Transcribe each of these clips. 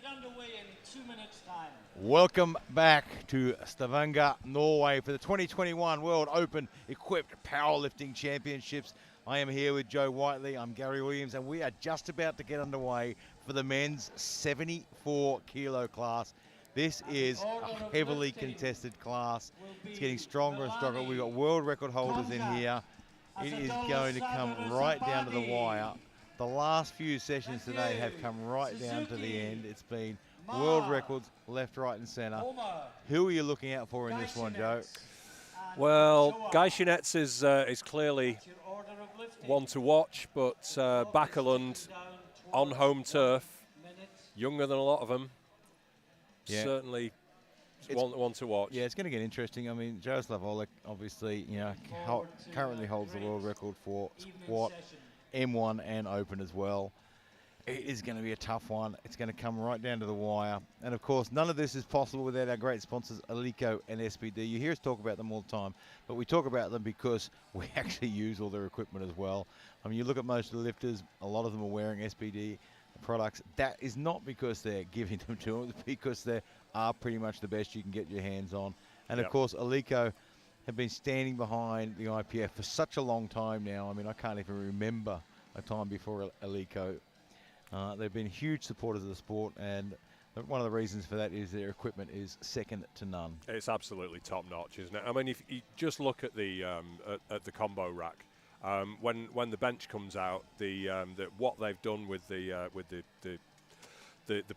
underway in 2 minutes' time. Welcome back to Stavanger, Norway for the 2021 World Open Equipped Powerlifting Championships. I am here with Joe Whiteley, I'm Gary Williams, and we are just about to get underway for the men's 74 kilo class. This is a heavily contested class. It's getting stronger and stronger. We've got world record holders in here. It is going to come right down to the wire. The last few sessions today have come right down to the end. It's been world records left, right and center. Who are you looking out for in this one, Joe? Well, Gasseynets is clearly one to watch, but Kielbachelund on home turf, younger than a lot of them, certainly one to watch. Yeah, it's going to get interesting. I mean, Jaroslav obviously, you know, currently holds the world record for squat, M1 and open as well. It is going to be a tough one. It's going to come right down to the wire. And of course, none of this is possible without our great sponsors, Alico and SPD. You hear us talk about them all the time, but we talk about them because we actually use all their equipment as well. I mean, you look at most of the lifters, a lot of them are wearing SPD products. That is not because they're giving them to them, it's because they are pretty much the best you can get your hands on. And of course, Alico have been standing behind the IPF for such a long time now. I mean, I can't even remember a time before Alico. They've been huge supporters of the sport, and one of the reasons for that is their equipment is second to none. It's absolutely top notch, isn't it? I mean, if you just look at the combo rack, when the bench comes out, what they've done with the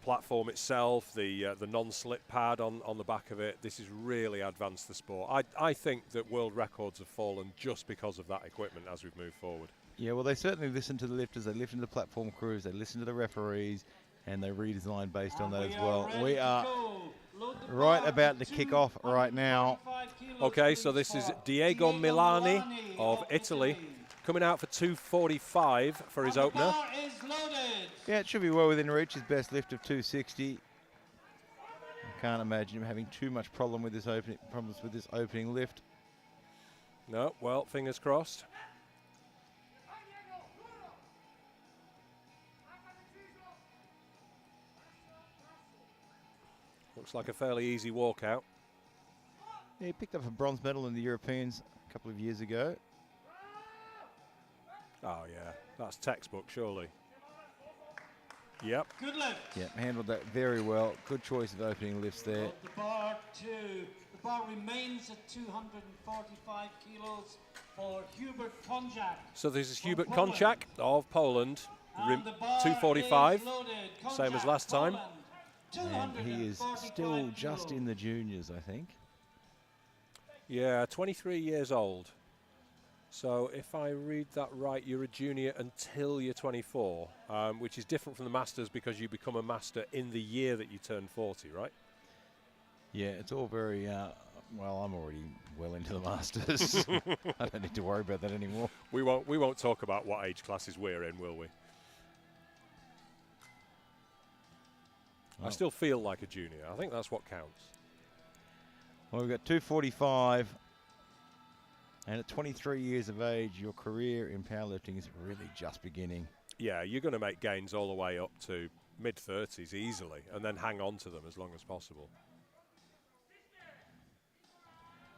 platform itself, the non-slip pad on the back of it, this has really advanced the sport. I think that world records have fallen just because of that equipment as we've moved forward. Yeah, well, they certainly listen to the lifters, they listen to the platform crews, they listen to the referees, and they redesign based on that as well. We are right about to kick off right now. Okay, so this is Diego Milani of Italy, coming out for 245 for his opener. Yeah, it should be well within reach. His best lift of 260. I can't imagine him having too much problems with this opening lift. No, well, fingers crossed. Looks like a fairly easy walkout. Yeah, he picked up a bronze medal in the Europeans a couple of years ago. Oh yeah, that's textbook, surely. Yep. Good lift. Yeah, handled that very well. Good choice of opening lifts there. The bar remains at 245 kilos for Hubert Konchak. So this is Hubert Konchak of Poland, 245, same as last time. And he is still just in the juniors, I think. Yeah, 23 years old. So if I read that right, you're a junior until you're 24, which is different from the Masters because you become a Master in the year that you turn 40, right? Yeah, it's all very, well, I'm already well into the Masters. I don't need to worry about that anymore. We won't talk about what age classes we're in, will we? I still feel like a junior. I think that's what counts. Well, we've got 245. And at 23 years of age, your career in powerlifting is really just beginning. Yeah, you're going to make gains all the way up to mid-30s easily, and then hang on to them as long as possible.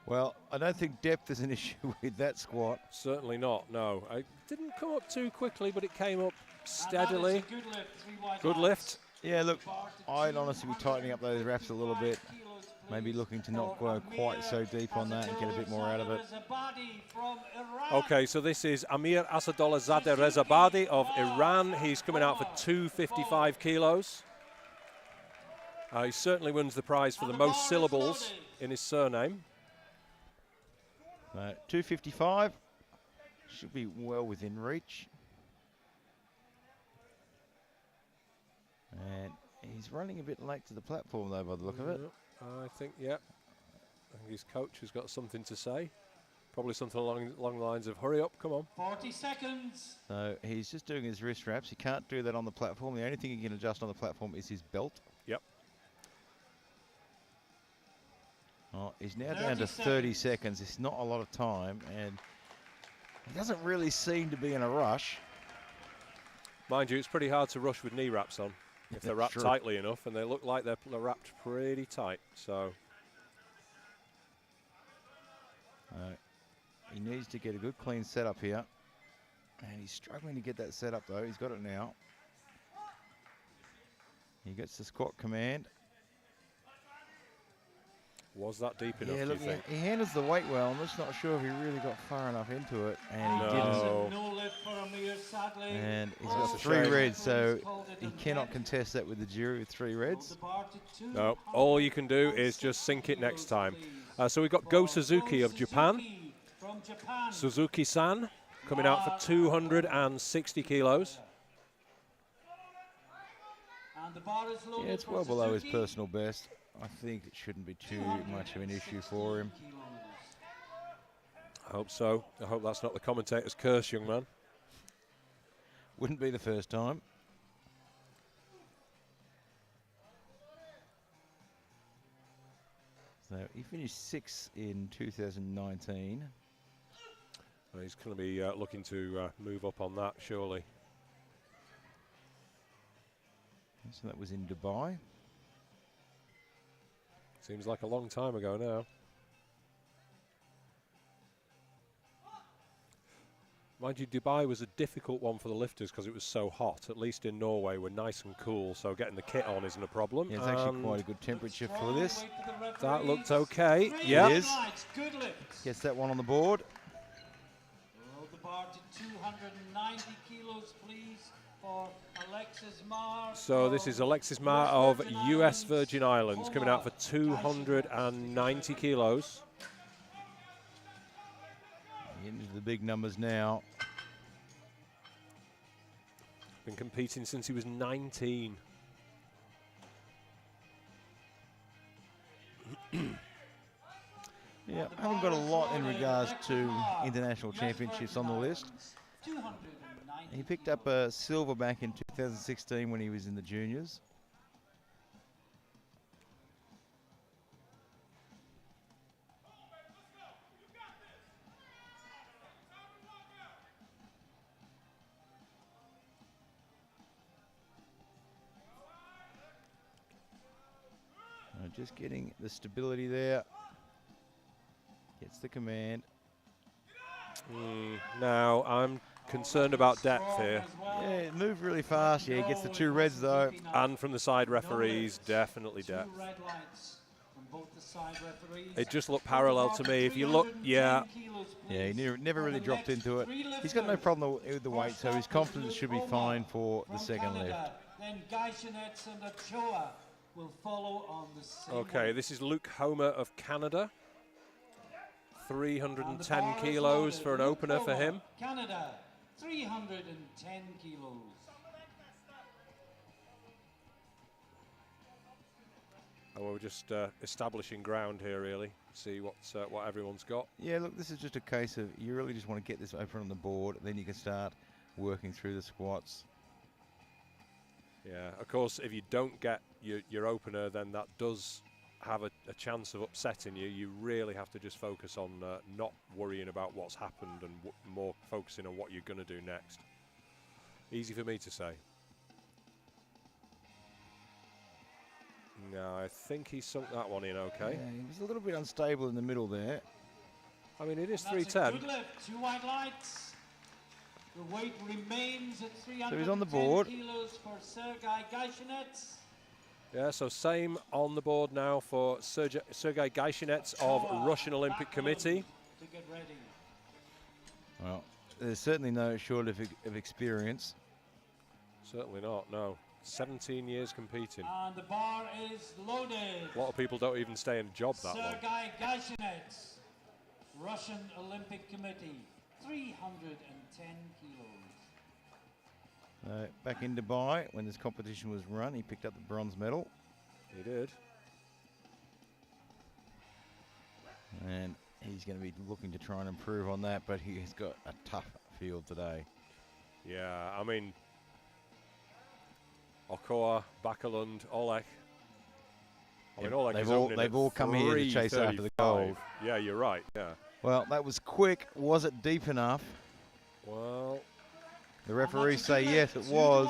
Well, I don't think depth is an issue with that squat. Certainly not, no. It didn't come up too quickly, but it came up steadily. Good lift. Yeah, look, I'd honestly be tightening up those wraps a little bit. Maybe looking to not go quite so deep on that and get a bit more out of it. Okay, so this is Amir Asadollah Rezabadi of Iran. He's coming out for 255 kilos. He certainly wins the prize for the most syllables in his surname. 255 should be well within reach. And he's running a bit late to the platform, though, by the look of it. I think, yeah. I think his coach has got something to say. Probably something along the lines of, hurry up, come on. 40 seconds. So he's just doing his wrist wraps. He can't do that on the platform. The only thing he can adjust on the platform is his belt. Yep. Oh, he's now down to 30 seconds. It's not a lot of time, and he doesn't really seem to be in a rush. Mind you, it's pretty hard to rush with knee wraps on. if they're wrapped tightly enough, and they look like they're wrapped pretty tight. So he needs to get a good clean setup here, and he's struggling to get that set up though. He's got it now. He gets the squat command. Was that deep enough, yeah, do look, you think? he handles the weight well. I'm just not sure if he really got far enough into it, and he No. didn't. No lift for Amir, sadly. And he's That's got a 3 shame. reds, so he cannot contest that with the jury with 3 reds. No, all you can do is just sink it next time. So we've got Go Suzuki of Japan. Suzuki-san coming out for 260 kilos. Yeah, it's well below his personal best. I think it shouldn't be too much of an issue for him. I hope so. I hope that's not the commentator's curse, young man. Wouldn't be the first time. So he finished 6th in 2019. Well, he's going to be looking to move up on that, surely. So that was in Dubai. Seems like a long time ago now. Mind you, Dubai was a difficult one for the lifters because it was so hot. At least in Norway, we're nice and cool, so getting the kit on isn't a problem. Yeah, it's actually quite a good temperature for this. That looked okay. Yeah, it is. Gets that one on the board. Roll the bar to 290 kilos, please, for Alexis Mars. So this is Alexis Marr of US Virgin Islands coming out for 290 kilos. Into the big numbers now. Been competing since he was 19. Yeah, I haven't got a lot in regards to international championships on the list. He picked up a silver back in 2016 when he was in the juniors. Just getting the stability there. Gets the command. Now, I'm concerned about depth here. Yeah, it moved really fast. Yeah, he gets the 2 reds though. And from the side referees, definitely depth. It just looked parallel to me. If you look, yeah. Yeah, he never really dropped into it. He's got no problem with the weight, so his confidence should be fine for the second lift. Then Gasseynets and Ochoa will follow on the same. Okay, this is Luke Homer of Canada. 310 kilos for an opener for him. Canada, 310 kilos. And we're just establishing ground here, really. See what everyone's got. Yeah, look, this is just a case of you really just want to get this open on the board, then you can start working through the squats. Yeah, of course, if you don't get your opener, then that does have a chance of upsetting you. You really have to just focus on not worrying about what's happened and more focusing on what you're going to do next. Easy for me to say. No, I think he sunk that one in okay. Yeah, he was a little bit unstable in the middle there. I mean, it is That's 310. a good lift. 2 white lights. The weight remains at 310 So he's on the board. kilos for Sergey Gasseynets. Yeah, so same on the board now for Sergey Gasseynets of Russian Olympic Committee. To get ready. Well, there's certainly no shortage of experience. Certainly not, no. 17 years competing. And the bar is loaded. A lot of people don't even stay in a job that long. Sergey Gasseynets, Russian Olympic Committee, 310 kilos. Back in Dubai, when this competition was run, he picked up the bronze medal. He did. And he's going to be looking to try and improve on that, but he's got a tough field today. Yeah, I mean, Ochoa, Bachelund, Oleg. I mean, Oleg they've all come here to chase after the gold. Yeah, you're right, yeah. Well, that was quick. Was it deep enough? Well, the referees say yes, it was.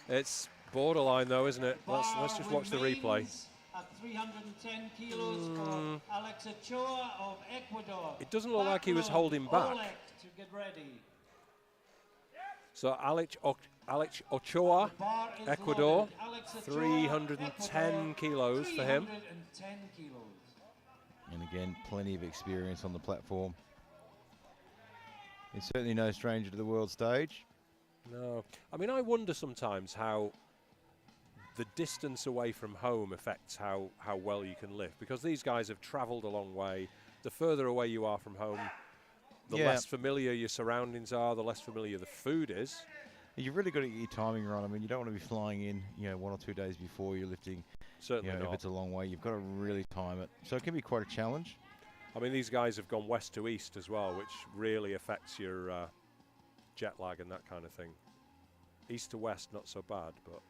It's Borderline though, isn't it? Let's just watch the replay. At 310 kilos for Alexis Ochoa of Ecuador. It doesn't look like he was holding back. To get ready. So Alex Ochoa, Ecuador, 310 kilos for him. 310 kilos. And again, plenty of experience on the platform. He's certainly no stranger to the world stage. No. I mean, I wonder sometimes how the distance away from home affects how well you can lift, because these guys have travelled a long way. The further away you are from home, the less familiar your surroundings are, the less familiar the food is. You've really got to get your timing right. I mean, you don't want to be flying in, 1 or 2 days before you're lifting. Certainly not. If it's a long way, you've got to really time it. So it can be quite a challenge. I mean, these guys have gone west to east as well, which really affects your jet lag and that kind of thing. East to west, not so bad, but...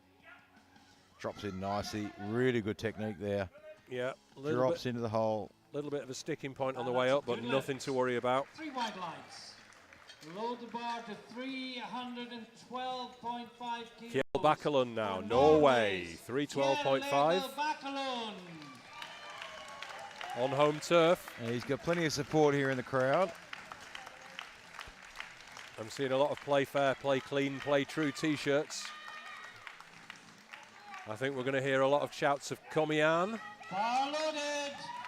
Drops in nicely. Really good technique there. Yeah. Drops into the hole. A little bit of a sticking point on the way up, but nothing to worry about. 3 wide lights. Load the bar to 312.5 kilos. Kielbachelund now, Norway, 312.5. On home turf. And he's got plenty of support here in the crowd. I'm seeing a lot of play fair, play clean, play true t-shirts. I think we're going to hear a lot of shouts of Komian.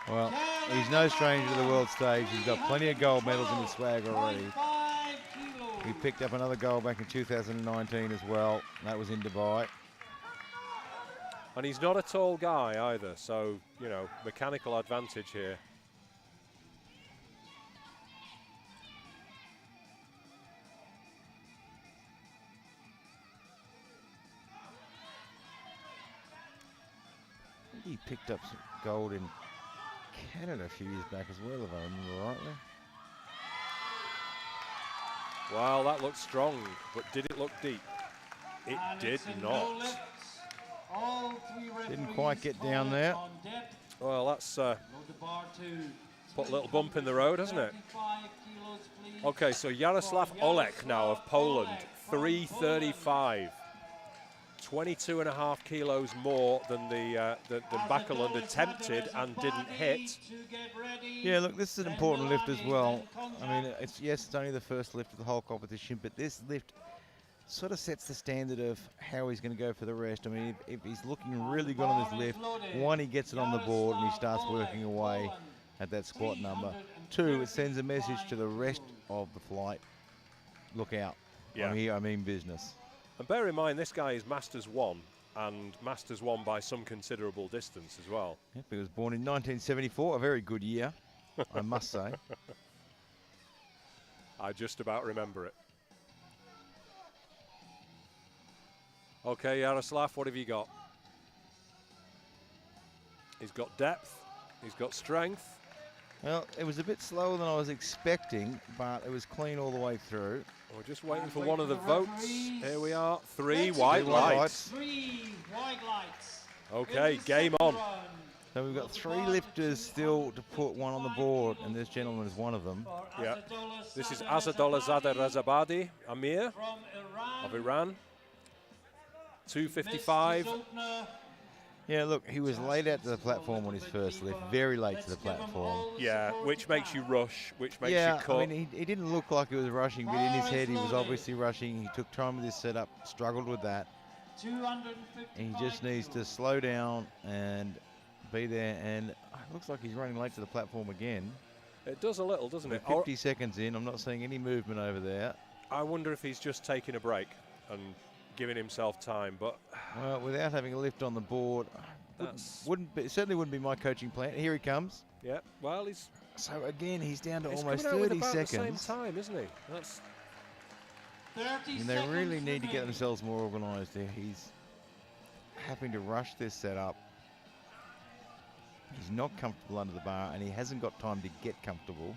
Well, he's no stranger to the world stage. He's got plenty of gold medals in his swag already. He picked up another gold back in 2019 as well. That was in Dubai. And he's not a tall guy either, so, mechanical advantage here. He picked up some gold in Canada a few years back as well, if I remember rightly. Wow, that looked strong, but did it look deep? It did not. Didn't quite get down there. Well, that's put a little bump in the road, hasn't it? Okay, so Jaroslav Olek now of Poland, 335. 22.5 kilos more than the Bachelund attempted and didn't hit. Yeah, look, this is an important lift as well. I mean, it's only the first lift of the whole competition, but this lift sort of sets the standard of how he's going to go for the rest. I mean, if he's looking really good on this lift, 1, he gets it on the board and he starts working away at that squat number. 2, it sends a message to the rest of the flight. Look out. Yeah. I mean business. And bear in mind, this guy is Masters 1, and Masters 1 by some considerable distance as well. Yep, he was born in 1974, a very good year, I must say. I just about remember it. Okay, Jaroslav, what have you got? He's got depth, he's got strength. Well, it was a bit slower than I was expecting, but it was clean all the way through. We're just waiting for one of the votes. Here we are, 3 white lights. 3 white lights. Okay, game on. So we've got 3 lifters still to put 1 on the board, and this gentleman is one of them. Yeah, this is Azadollah Zadeh Razabadi Amir of Iran. 255. Yeah, look, he was late out to the platform on his first lift, very late to the platform. Yeah, which makes you rush, which makes you cut. I mean, he didn't look like he was rushing, but in his head he was obviously rushing. He took time with his setup, struggled with that. And he just needs to slow down and be there, and it looks like he's running late to the platform again. It does a little, doesn't it? 50 seconds in, I'm not seeing any movement over there. I wonder if he's just taking a break and giving himself time, but well, without having a lift on the board, certainly wouldn't be my coaching plan. Here he comes. Yeah, well, he's so again he's down to he's almost coming out 30 with about seconds. the same time, isn't he? That's 30 and they really need to get themselves more organised there. He's having to rush this setup. He's not comfortable under the bar, and he hasn't got time to get comfortable.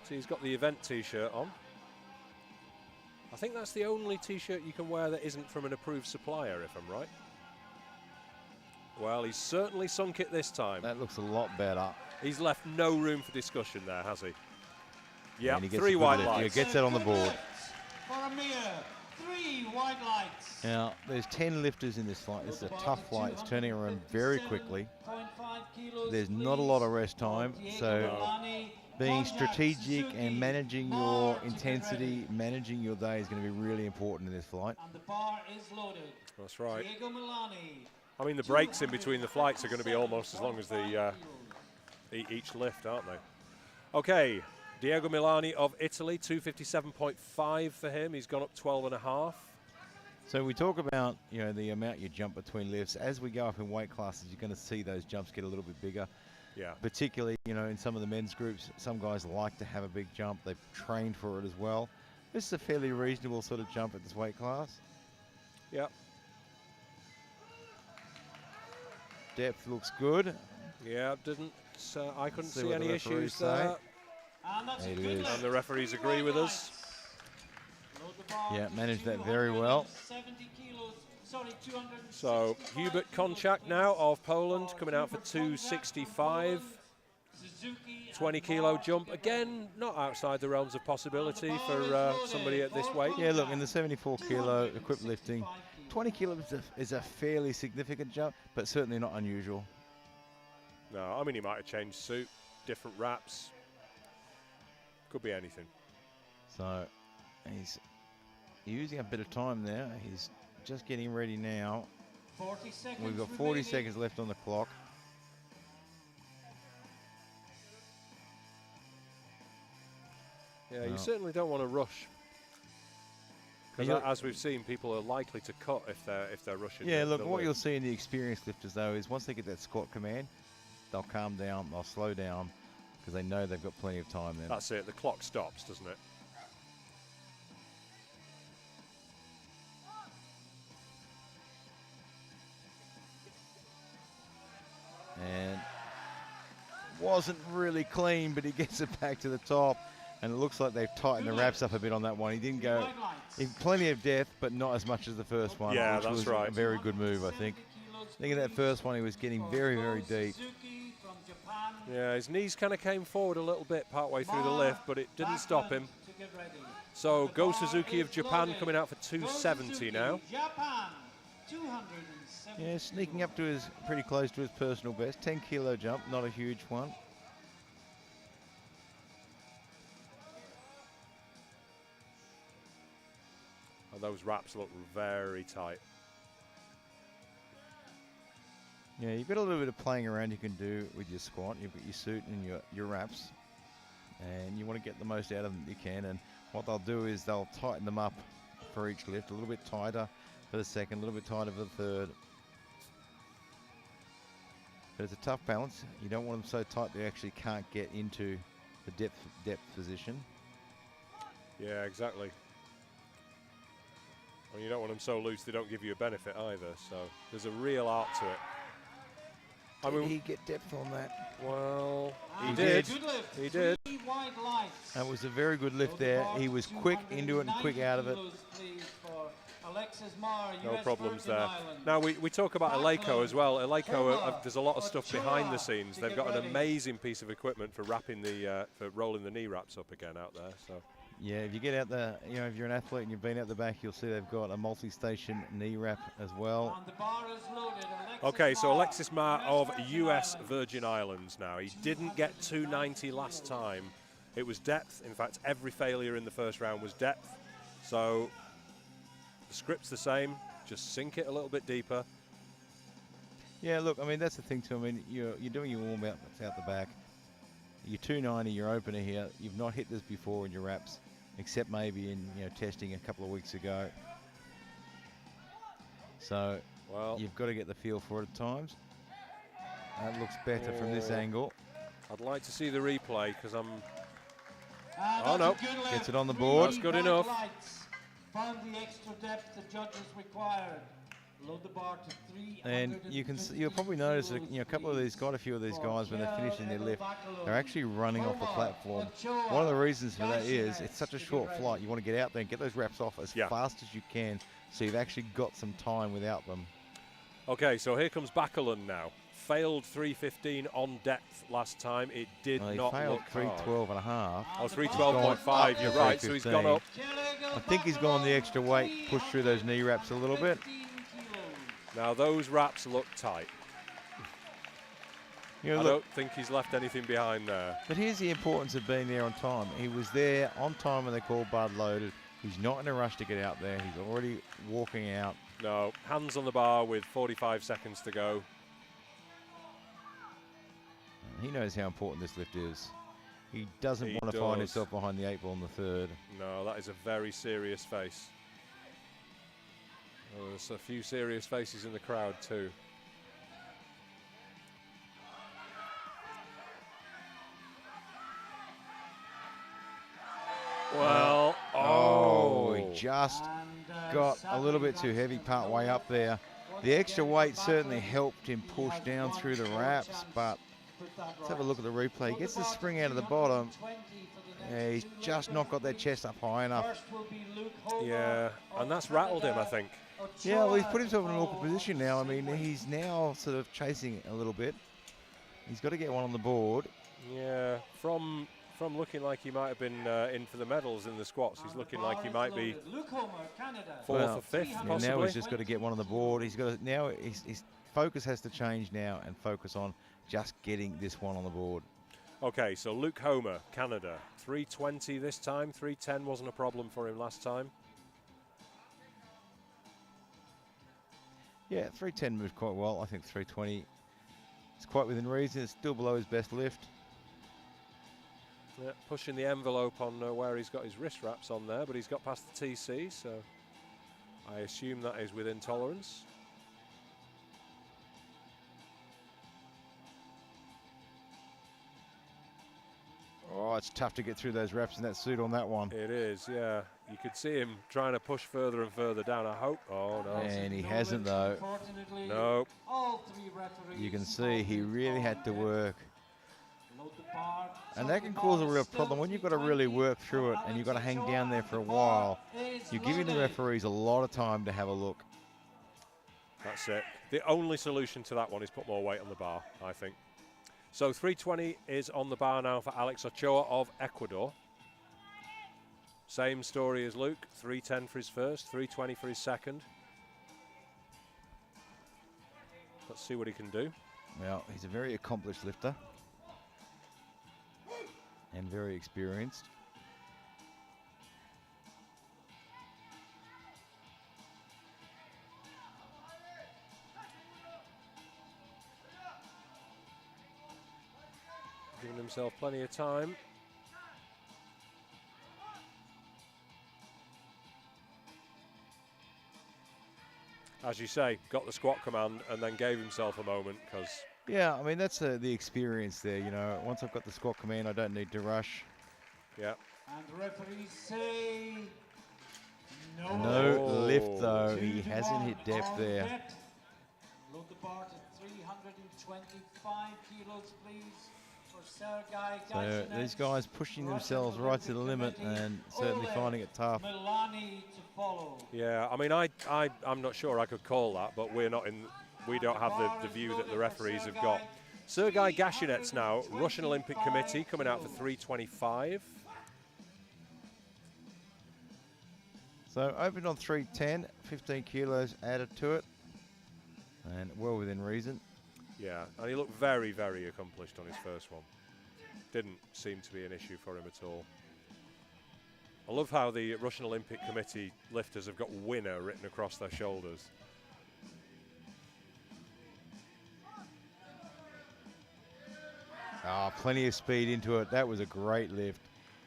So he's got the event T-shirt on. I think that's the only T-shirt you can wear that isn't from an approved supplier, if I'm right. Well, he's certainly sunk it this time. That looks a lot better. He's left no room for discussion there, has he? Yeah, And he gets 3 white lift. lights. He gets that on the board. for a mere 3 white lights. Now, there's 10 lifters in this flight. This is a tough flight. It's turning around very quickly. There's not a lot of rest time, so being strategic and managing your intensity, managing your day is going to be really important in this flight. And the bar is loaded. That's right. Milani. I mean, the breaks in between the flights are going to be almost as long as the each lift, aren't they? Okay, Diego Milani of Italy, 257.5 for him. He's gone up 12.5. So we talk about, you know, the amount you jump between lifts. As we go up in weight classes, you're going to see those jumps get a little bit bigger. Yeah. Particularly, you know, in some of the men's groups, some guys like to have a big jump. They've trained for it as well. This is a fairly reasonable sort of jump at this weight class. Yep. Depth looks good. Yeah, I couldn't see what any the referees issues say. there. And that's a It good is. lift. And the referees agree with us. Load the bar Yeah, to managed that very well. 270 kilos. Sorry, 265 So Hubert Konchak now of Poland coming out for 265. Suzuki 20 kilo jump. Again, not outside the realms of possibility for somebody at this weight. Yeah, look, in the 74 kilo equipped lifting, 20 kilos is a fairly significant jump, but certainly not unusual. No, I mean, he might have changed suit, different wraps. Could be anything. So he's using a bit of time there. He's just getting ready now. 40 seconds We've got 40 remaining. seconds left on the clock. Yeah, you No. certainly don't want to rush. You Because got- as we've seen, people are likely to cut if they're rushing. Yeah, the look, what lift. you'll see in the experienced lifters, though, is once they get that squat command, they'll calm down, they'll slow down, because they know they've got plenty of time then. That's it. The clock stops, doesn't it? And wasn't really clean, but he gets it back to the top. And it looks like they've tightened the wraps up a bit on that one. He didn't go, White lights. in plenty of depth, but not as much as the first one, Yeah, which that's was right. a very good move, I think. 70 kilos, I think in that first one, he was getting very, very deep. Suzuki from Japan. Yeah, his knees kind of came forward a little bit partway through the lift, but it didn't stop him. To get ready. So The Go bar Suzuki of is Japan loaded. coming out for Go 270 Suzuki, now. Japan, 270. Yeah, sneaking up to his, pretty close to his personal best. 10 kilo jump, not a huge one. And those wraps look very tight. Yeah, you've got a little bit of playing around you can do with your squat. You've got your suit and your wraps, and you want to get the most out of them that you can. And what they'll do is they'll tighten them up for each lift, a little bit tighter for the second, a little bit tighter for the third. But it's a tough balance. You don't want them so tight they actually can't get into the depth position. Yeah, exactly. And you don't want them so loose they don't give you a benefit either. So there's a real art to it. I Did mean, he get depth on that? well, he And did. good lift. He did. 3 white lights. That was a very good lift there. He was quick into it and quick out of it. 290 kilos, please, for Alexis Marr, No US problems Virgin there. Islands. Now, we talk about Eleiko as well. Eleiko, Ochoa, there's a lot of stuff behind the Ochoa, scenes. to They've get got an ready. amazing piece of equipment for wrapping for rolling the knee wraps up again out there. So Yeah, if you get out the, you know, if you're an athlete and you've been out the back, you'll see they've got a multi-station knee wrap as well. And the bar is loaded. Alexis okay, so Marr, Alexis Marr of US Islands. Virgin Islands now. He didn't get 290 last time. It was depth. In fact, every failure in the first round was depth. So the script's the same. Just sink it a little bit deeper. Yeah, look, I mean, that's the thing too. I mean, you're doing your warm-up out the back. You're 290, your opener here. You've not hit this before in your wraps, except maybe in, you know, testing a couple of weeks ago. So Well, you've got to get the feel for it at times. That looks better from this Oh. angle. I'd like to see the replay because I'm. And Oh, that's no. a good lift. Gets it on the 3 board. That's good white enough. lights. Found the extra depth the judges required. Load the bar to 3. And you'll probably notice that, you know, a couple of these, got a few of these guys when they're finishing their lift, they're actually running off the platform. One of the reasons for that is it's such a short flight. You want to get out there and get those wraps off as Yeah. fast as you can, so you've actually got some time without them. Okay, so here comes Bachelund now. failed 3:15 on depth last time. It did Well, he not failed look hard. 3:12.5. Oh, 3:12.5, you're right, so he's gone up. I think he's gone the extra weight, pushed through those knee wraps a little bit. Now those wraps look tight. You know, I look, don't think he's left anything behind there. but here's the importance of being there on time. He was there on time when they called Bud loaded. He's not in a rush to get out there. He's already walking out. No, hands on the bar with 45 seconds to go. He knows how important this lift is. He doesn't He want to does. find himself behind the 8 ball in the third. No, that is a very serious face. Oh, there's a few serious faces in the crowd too. Well, He just got a little bit too heavy part way up there. The extra weight certainly helped him push down through the wraps, but let's have a look at the replay. He gets the spring out of the bottom. Yeah, he's just not got that chest up high enough. yeah, and that's rattled him, I think. Yeah, well, he's put himself in an awkward position now. I mean, he's now sort of chasing it a little bit. He's got to get one on the board. Yeah, from looking like he might have been in for the medals in the squats, he's looking like he might be fourth or fifth, Yeah, possibly. now he's just got to get one on the board. He's got to, now his focus has to change now and focus on just getting this one on the board. Okay, so Luke Homer, Canada, 3:20 this time. 3:10 wasn't a problem for him last time. Yeah, 310 moved quite well. I think 320 is quite within reason. It's still below his best lift. Yeah, pushing the envelope on where he's got his wrist wraps on there, but he's got past the TC, so I assume that is within tolerance. Oh, it's tough to get through those wraps in that suit on that one. It is, yeah. You could see him trying to push further and further down. I hope. Oh, no. And he hasn't, though. No. You can see he really had to work. And that can cause a real problem. When you've got to really work through it and you've got to hang down there for a while, you're giving the referees a lot of time to have a look. That's it. The only solution to that one is put more weight on the bar, I think. So 320 is on the bar now for Alex Ochoa of Ecuador. Same story as Luke, 310 for his first, 320 for his second. Let's see what he can do. Well, he's a very accomplished lifter and very experienced. Giving himself plenty of time. As you say, got the squat command and then gave himself a moment because... Yeah, I mean, that's the experience there, you know. Once I've got the squat command, I don't need to rush. Yeah. And the referees say No lift, though. He hasn't hit depth there. Load the bar to 325 kilos, please, for Sergey Gasseynets. So these guys pushing themselves right to the limit and certainly finding it tough. Milani to follow. Yeah, I mean, I'm not sure I could call that, but we're not in... We don't have the view that the referees have got. Sergey Gasseynets now, Russian Olympic Committee, coming out for 325. So opened on 310, 15 kilos added to it, and well within reason. Yeah, and he looked very, very accomplished on his first one. Didn't seem to be an issue for him at all. I love how the Russian Olympic Committee lifters have got winner written across their shoulders. Oh, plenty of speed into it. That was a great lift.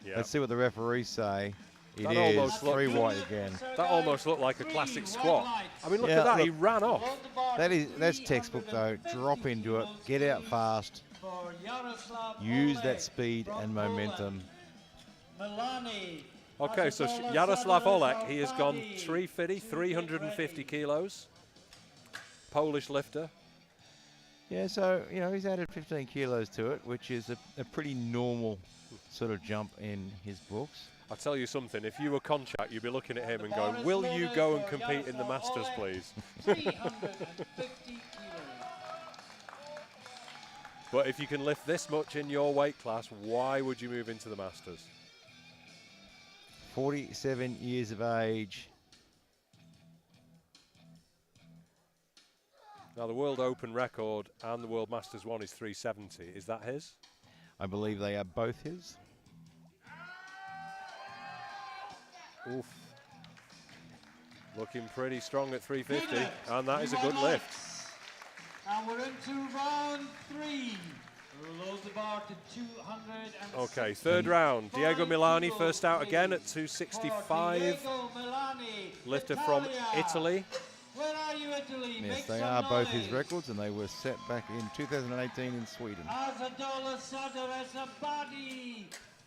Yeah. Let's see what the referees say. It That is almost looked- 3 white again. That almost looked like a classic squat. I mean, look Yeah, at that, look. he ran off. That's textbook though. Drop into it, get out fast, For Jaroslav use of that speed and Poland. momentum. Milani. Okay, so Jaroslav Olek, he has gone 350 kilos. Polish lifter. Yeah, so, you know, he's added 15 kilos to it, which is a pretty normal sort of jump in his books. I'll tell you something, if you were Konchak, you'd be looking at him and going, will you go and compete in the Masters, please? 350 kilos. But if you can lift this much in your weight class, why would you move into the Masters? 47 years of age. Now, the World Open record and the World Masters one is 370. Is that his? I believe they are both his. Oof. Looking pretty strong at 350, and that is a good lift. And we're into round 3. Load the bar to 200. Okay, third round. Diego Milani first out again at 265. Lifter from Italy. Where are you, Italy? Yes, they are both his records, and they were set back in 2018 in Sweden.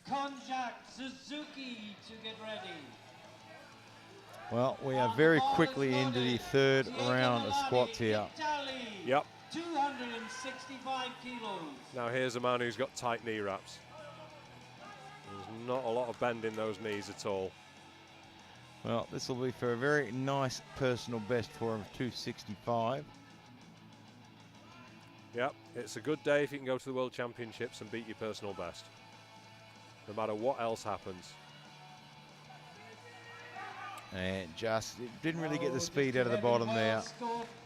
Konchak, Suzuki to get ready. Well, we are very quickly into the third round of squats here. Yep. 265 kilos. Now here's a man who's got tight knee wraps. There's not a lot of bend in those knees at all. Well, this will be for a very nice personal best for him of 265. Yep, it's a good day if you can go to the World Championships and beat your personal best. No matter what else happens. And just didn't really get the speed out of the bottom there.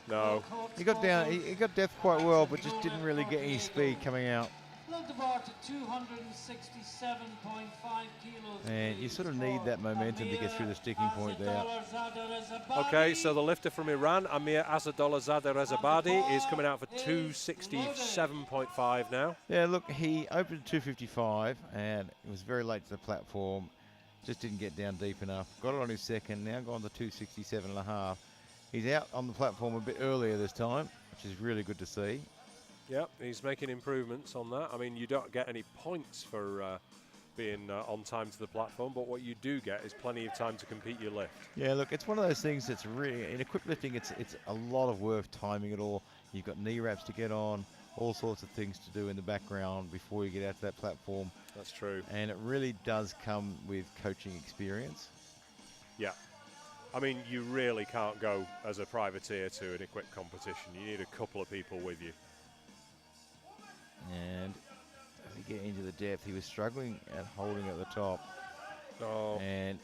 No. He got down, he got depth quite well, but just didn't really get any speed coming out. Load the bar to 267.5 kilos. And you sort of need that momentum to get through the sticking point there. Okay, so the lifter from Iran, Amir Asadollah Rezabadi, is coming out for 267.5 now. Yeah, look, he opened 255 and it was very late to the platform. Just didn't get down deep enough. Got it on his second, now gone to 267.5. He's out on the platform a bit earlier this time, which is really good to see. Yep, he's making improvements on that. I mean, you don't get any points for being on time to the platform, but what you do get is plenty of time to compete your lift. Yeah, look, it's one of those things that's really, in equip lifting, it's a lot of work timing it all. You've got knee wraps to get on, all sorts of things to do in the background before you get out to that platform. That's true. And it really does come with coaching experience. Yeah. I mean, you really can't go as a privateer to an equipped competition. You need a couple of people with you. And as he get into the depth, he was struggling at holding at the top. Oh. And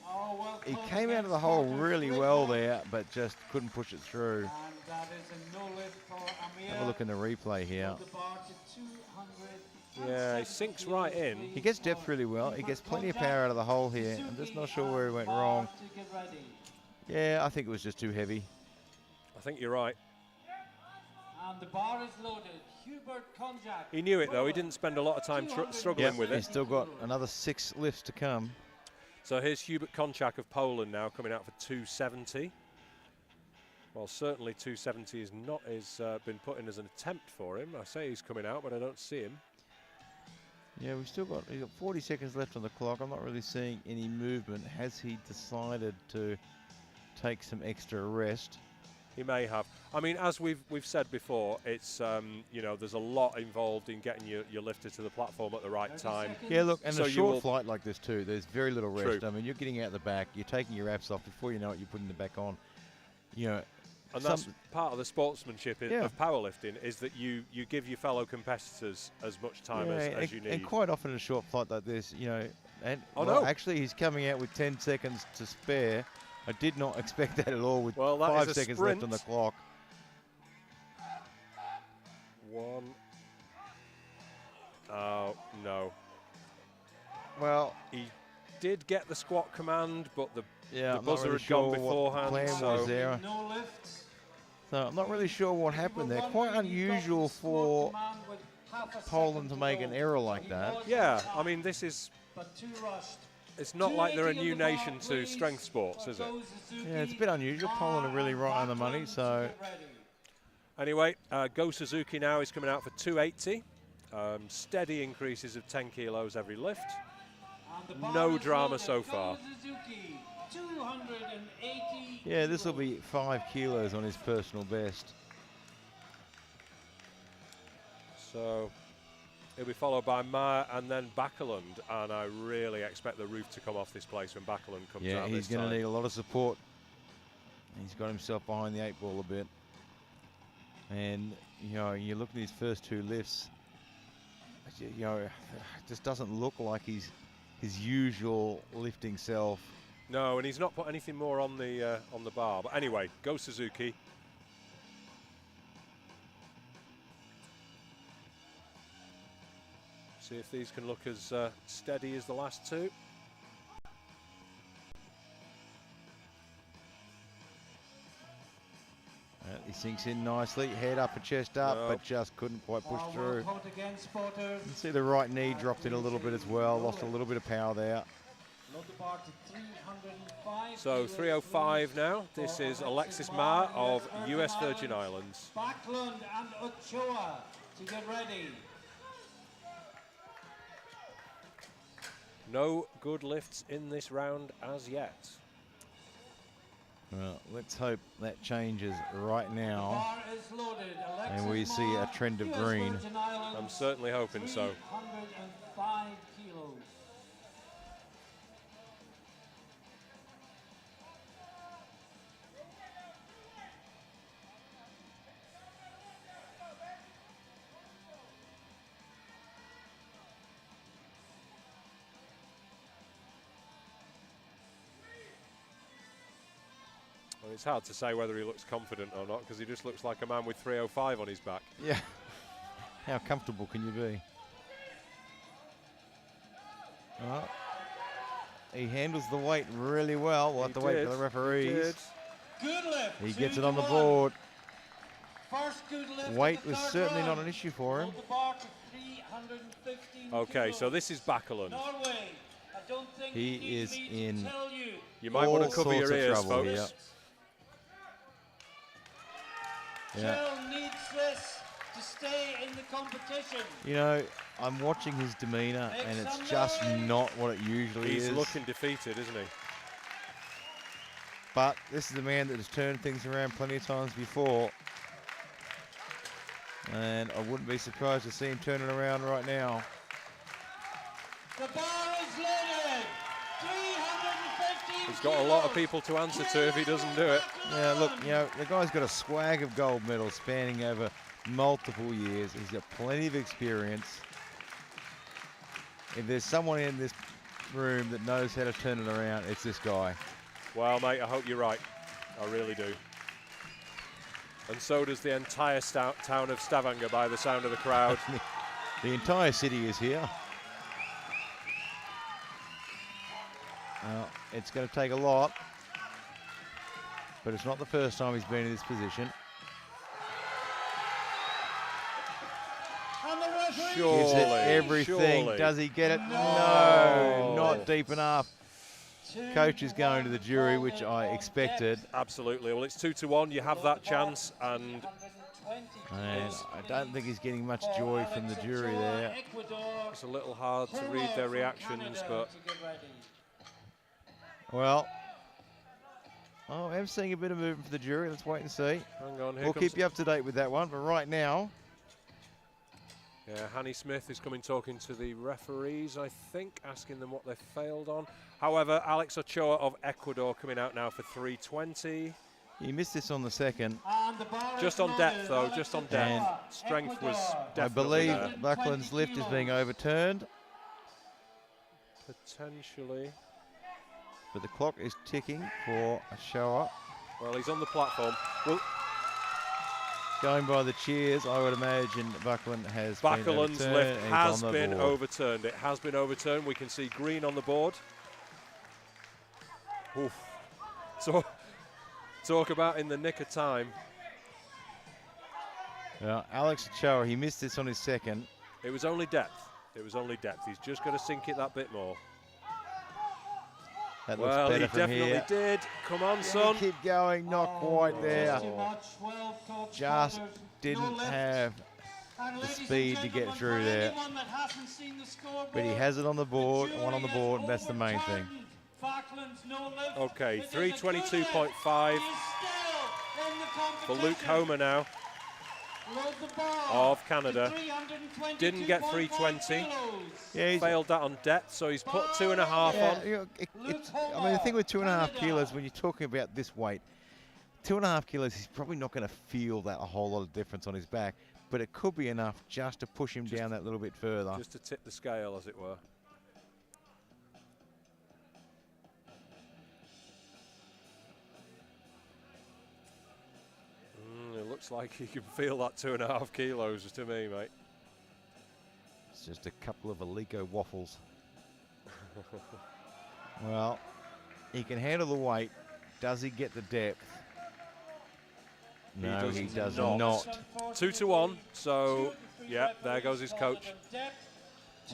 he came out of the hole really well there, but just couldn't push it through. Have a look in the replay here. Yeah, he sinks right in. He gets depth really well. He gets plenty of power out of the hole here. I'm just not sure where he went wrong. Yeah, I think it was just too heavy. I think you're right. And the bar is loaded. Hubert Konchak. He knew it though. He didn't spend a lot of time struggling with it. He's still got another 6 lifts to come. So here's Hubert Konchak of Poland now coming out for 270. Well, certainly 270 is not been put in as an attempt for him. I say he's coming out, but I don't see him. Yeah, we've got 40 seconds left on the clock. I'm not really seeing any movement. Has he decided to take some extra rest? He may have. I mean, as we've said before, it's you know, there's a lot involved in getting your lifter to the platform at the right time. Yeah, look, and so a short flight like this too, there's very little rest. True. I mean, you're getting out the back, you're taking your wraps off before you know it, you're putting them back on. You know, and that's part of the sportsmanship of powerlifting, is that you give your fellow competitors as much time as you need. And quite often in a short flight like this, you know, and actually he's coming out with 10 seconds to spare. I did not expect that at all with 5 seconds left on the clock. 1. Oh, no. Well, he did get the squat command, but the buzzer really had gone beforehand. What the plan was there. No lifts. So I'm not really sure what happened there. Quite unusual for Poland to make an error like that. Yeah, I mean, this is... It's not like they're a new nation to strength sports, is it? Yeah, it's a bit unusual. Poland are really right on the money, so... Anyway, Go Suzuki now is coming out for 280. Steady increases of 10 kilos every lift. No drama so far. Yeah, this will be 5 kilos on his personal best. So he'll be followed by Mart and then Bachelund, and I really expect the roof to come off this place when Bachelund comes out. Yeah, he's going to need a lot of support. He's got himself behind the 8 ball a bit. And, you know, you look at his first 2 lifts, you know, just doesn't look like his usual lifting self. No, and he's not put anything more on the bar. But anyway, go Suzuki. See if these can look as steady as the last two. He sinks in nicely, head up and chest up, but just couldn't quite push through. You can see the right knee dropped in a little bit as well, lost a little bit of power there. So 305 now. This is Alexis Marr of US Virgin Islands. Kielbachelund and Ochoa to get ready. No good lifts in this round as yet. Well, let's hope that changes right now and we see a trend of green. I'm certainly hoping so. 305 kilos. Well, it's hard to say whether he looks confident or not because he just looks like a man with 305 on his back. Yeah. How comfortable can you be? Well, he handles the weight really well. We'll have to wait for the referees. Good lift. He gets it on the board. First good lift. Weight was certainly not an issue for him. Okay, so this is Bachelund. Norway. I don't think He is in You might want to cover your ears, folks. Here. Yeah. Jill needs this to stay in the competition. You know, I'm watching his demeanour and it's just not what it usually is. He's looking defeated, isn't he? But this is a man that has turned things around plenty of times before. And I wouldn't be surprised to see him turn it around right now. The bar is loaded. 315 He's got a lot of people to answer to if he doesn't do it. Yeah, look, you know, the guy's got a swag of gold medals spanning over multiple years. He's got plenty of experience. If there's someone in this room that knows how to turn it around, it's this guy. Well, mate, I hope you're right. I really do. And so does the entire town of Stavanger by the sound of the crowd. The entire city is here. It's going to take a lot, but it's not the first time he's been in this position. Surely, gives it everything. Surely. Does he get it? No, not deep enough. Coach is going to the jury, which I expected. Absolutely. Well, it's 2-1. You have that chance, and I don't think he's getting much joy from the jury there. it's a little hard to read their reactions, but well, I am seeing a bit of movement for the jury. Let's wait and see. hang on. We'll keep you up to date with that one, but right now, yeah, Hanny Smith is coming talking to the referees, I think, asking them what they failed on. However, Alex Ochoa of Ecuador coming out now for 320. he missed this on the second. Just on depth, though, just on depth. And strength was definitely I believe there. Bachelund's lift is being overturned, Potentially. but the clock is ticking for Ochoa. Well, he's on the platform. Well, Going by the cheers, I would imagine Bachelund has Bachelund's been overturned. lift and he's has on the been board. overturned. It has been overturned. We can see green on the board. Oof. So, talk about in the nick of time. Yeah, Alex Ochoa, he missed this on his second. It was only depth. It was only depth. He's just got to sink it that bit more. That looks Well, he better from definitely here. did. Come on, Yeah, son. keep going, not quite there. Just No didn't lift. have the speed to get through there. But he has it on the board, one on the board, and that's the main thing. Okay, 322.5 for Luke Homer now of Canada. Didn't get 320. Yeah, he's, Failed that on depth, so he's put 2.5 yeah, on. you know, I mean, the thing with 2.5 kilos, when you're talking about this weight, 2.5 kilos, he's probably not going to feel that a whole lot of difference on his back. but it could be enough just to push him down that little bit further. Just to tip the scale, as it were. It looks like you can feel that 2.5 kilos to me, mate. It's just a couple of Alico waffles. Well, he can handle the weight. Does he get the depth? No, he does not. 2 to 1. So, yeah, there goes his coach.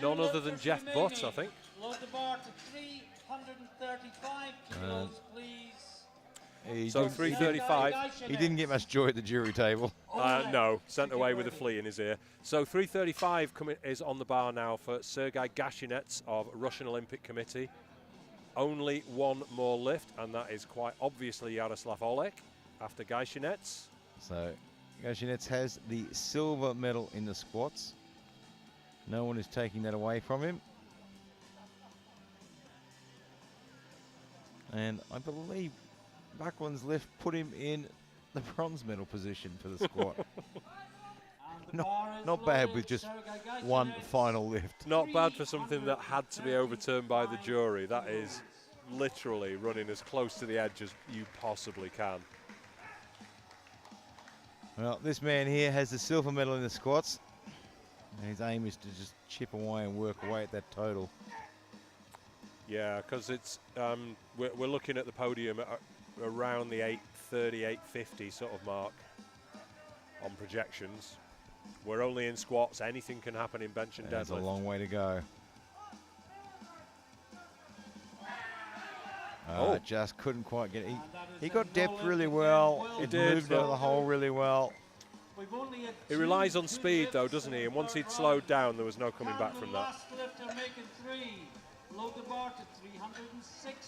None other than Jeff Butt, I think. Load the bar to 335 kilos, please. So 335. He didn't get much joy at the jury table. No, sent away with a flea in his ear. So 335 is on the bar now for Sergey Gasseynets of Russian Olympic Committee. Only one more lift, and that is quite obviously Jaroslav Olek after Gasseynets. So Gasseynets has the silver medal in the squats. No one is taking that away from him. And I believe Backlund's lift put him in the bronze medal position for the squat. Not bad with just one final lift. Not bad for something that had to be overturned by the jury. That is literally running as close to the edge as you possibly can. Well, this man here has the silver medal in the squats. And his aim is to just chip away and work away at that total. Yeah, because it's we're looking at the podium at around the 830, 850 sort of mark on projections. We're only in squats. Anything can happen in bench and deadlift. That's a long way to go. Just couldn't quite get it. He got depth really well. It moved out of the hole really well. He relies on speed though, doesn't he? And once he'd slowed down, there was no coming back from that.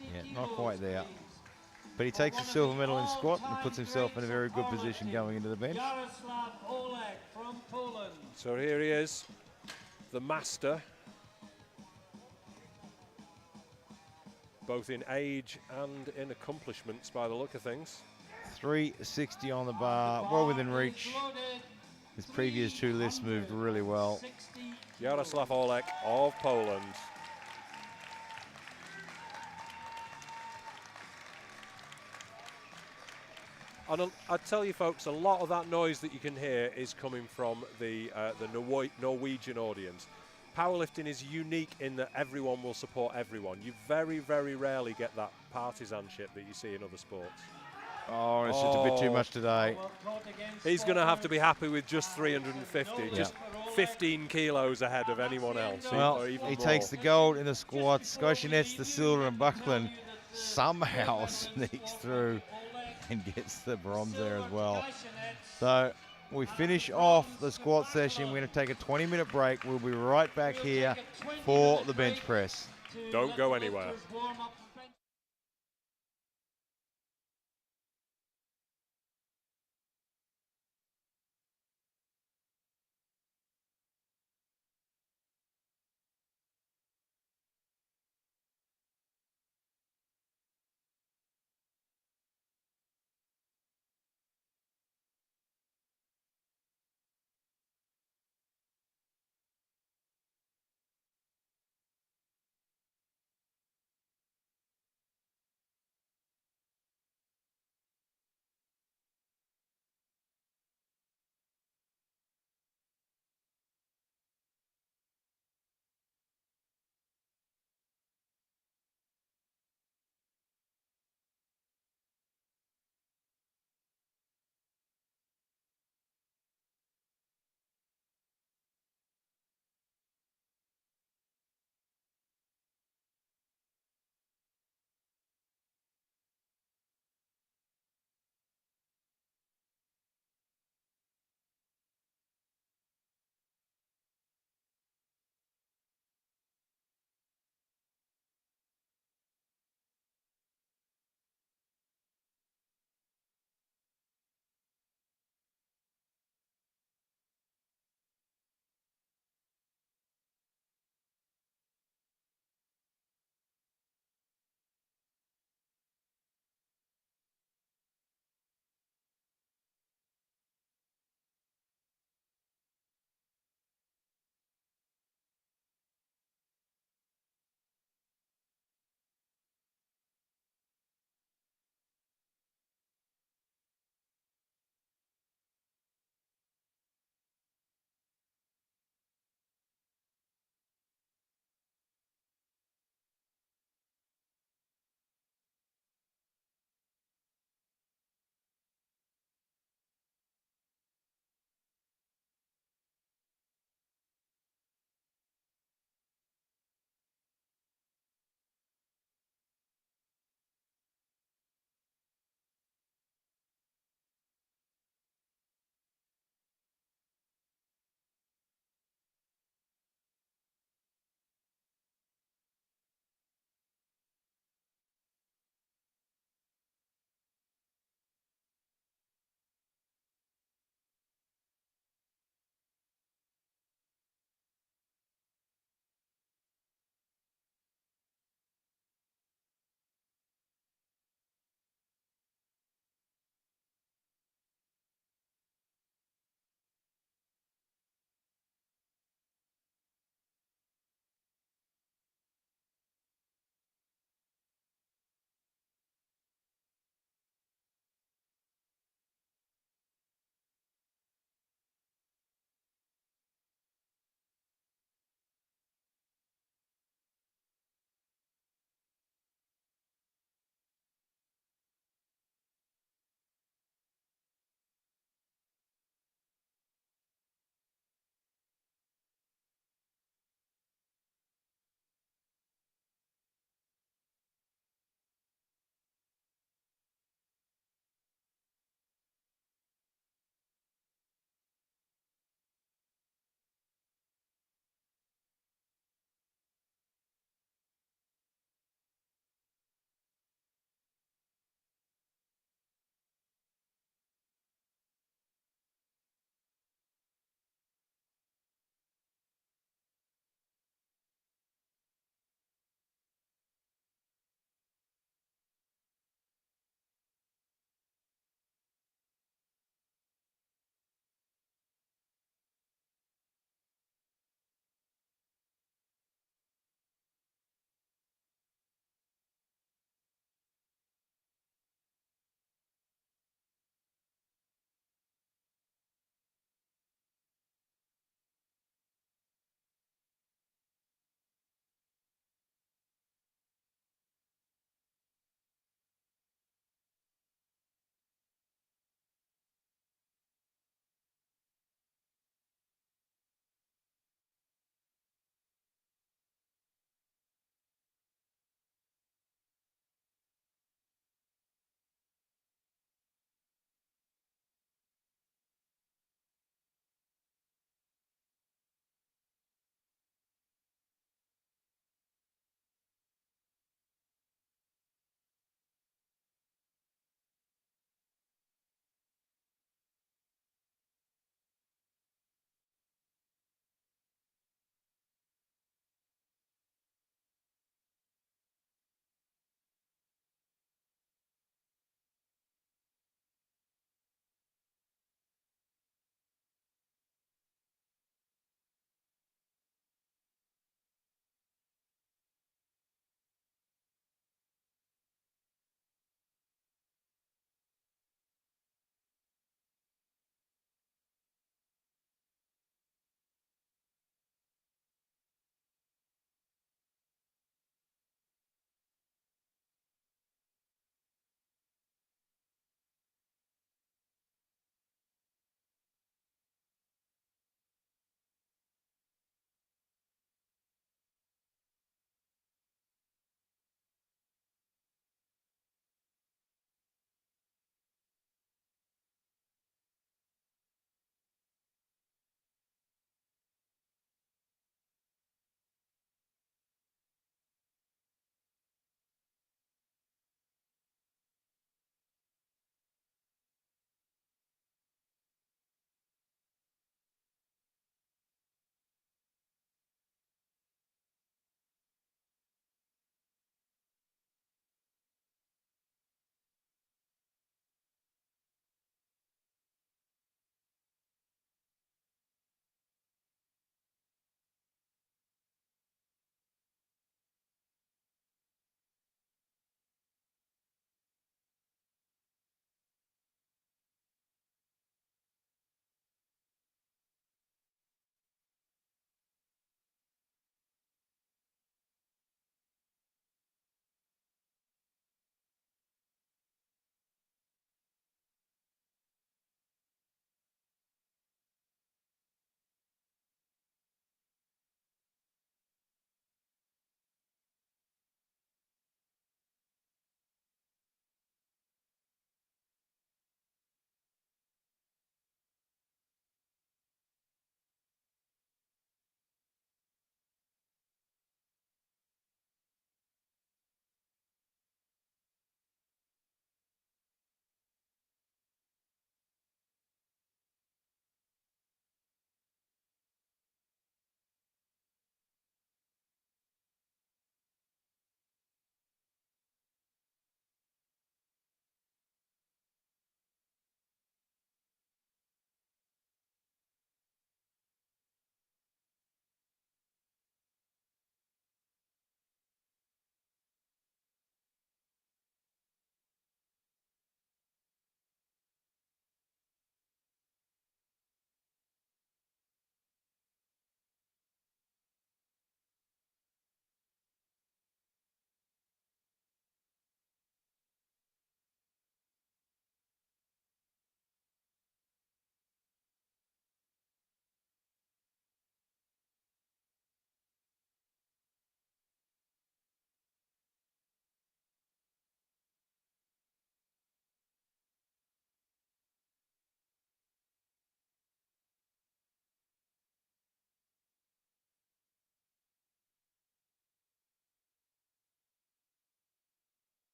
Yeah, not quite there. But he takes the silver medal in squat and puts himself in a very good position going into the bench. So here he is, the master, both in age and in accomplishments by the look of things. 360 on the bar, well within reach. His previous two lifts moved really well. Jaroslav Olek of Poland. And I tell you folks, a lot of that noise that you can hear is coming from the Norwegian audience. Powerlifting is unique in that everyone will support everyone. You very, very rarely get that partisanship that you see in other sports. Oh, it's just a bit too much today. He's going to have to be happy with just 350, just 15 kilos ahead of anyone else. Well, he takes the gold in the squats, Gasseynets the silver, and Backlund somehow sneaks through and gets the bronze there as well. So we finish off the squat session. We're going to take a 20-minute break. We'll be right back here for the bench press. Don't go anywhere.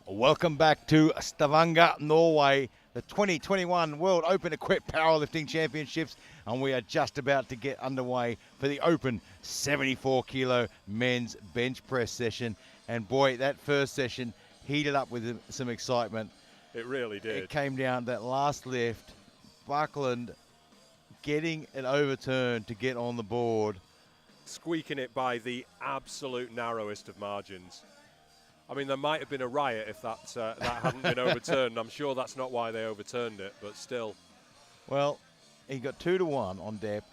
Welcome back to Stavanger, Norway, the 2021 World Open Equipped Powerlifting Championships, and we are just about to get underway for the Open 74 kilo men's bench press session. And boy, that first session heated up with some excitement. It really did. It came down that last lift, Buckland getting it overturned to get on the board. Squeaking it by the absolute narrowest of margins. I mean, there might have been a riot if that hadn't been overturned. I'm sure that's not why they overturned it, but still. Well, he got 2-1 on depth.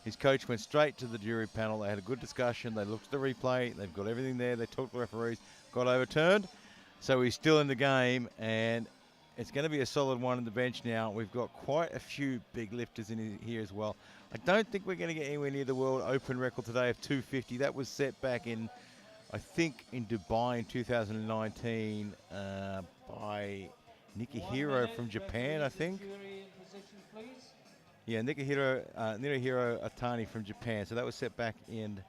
His coach went straight to the jury panel. They had a good discussion. They looked at the replay. They've got everything there. They talked to the referees. Got overturned. So he's still in the game, and it's going to be a solid one in the bench now. We've got quite a few big lifters in here as well. I don't think we're going to get anywhere near the World Open record today of 250. That was set back in, I think, in Dubai in 2019 by Nikihiro from Japan, I think. Yeah, Nikihiro Atani from Japan. So that was set back in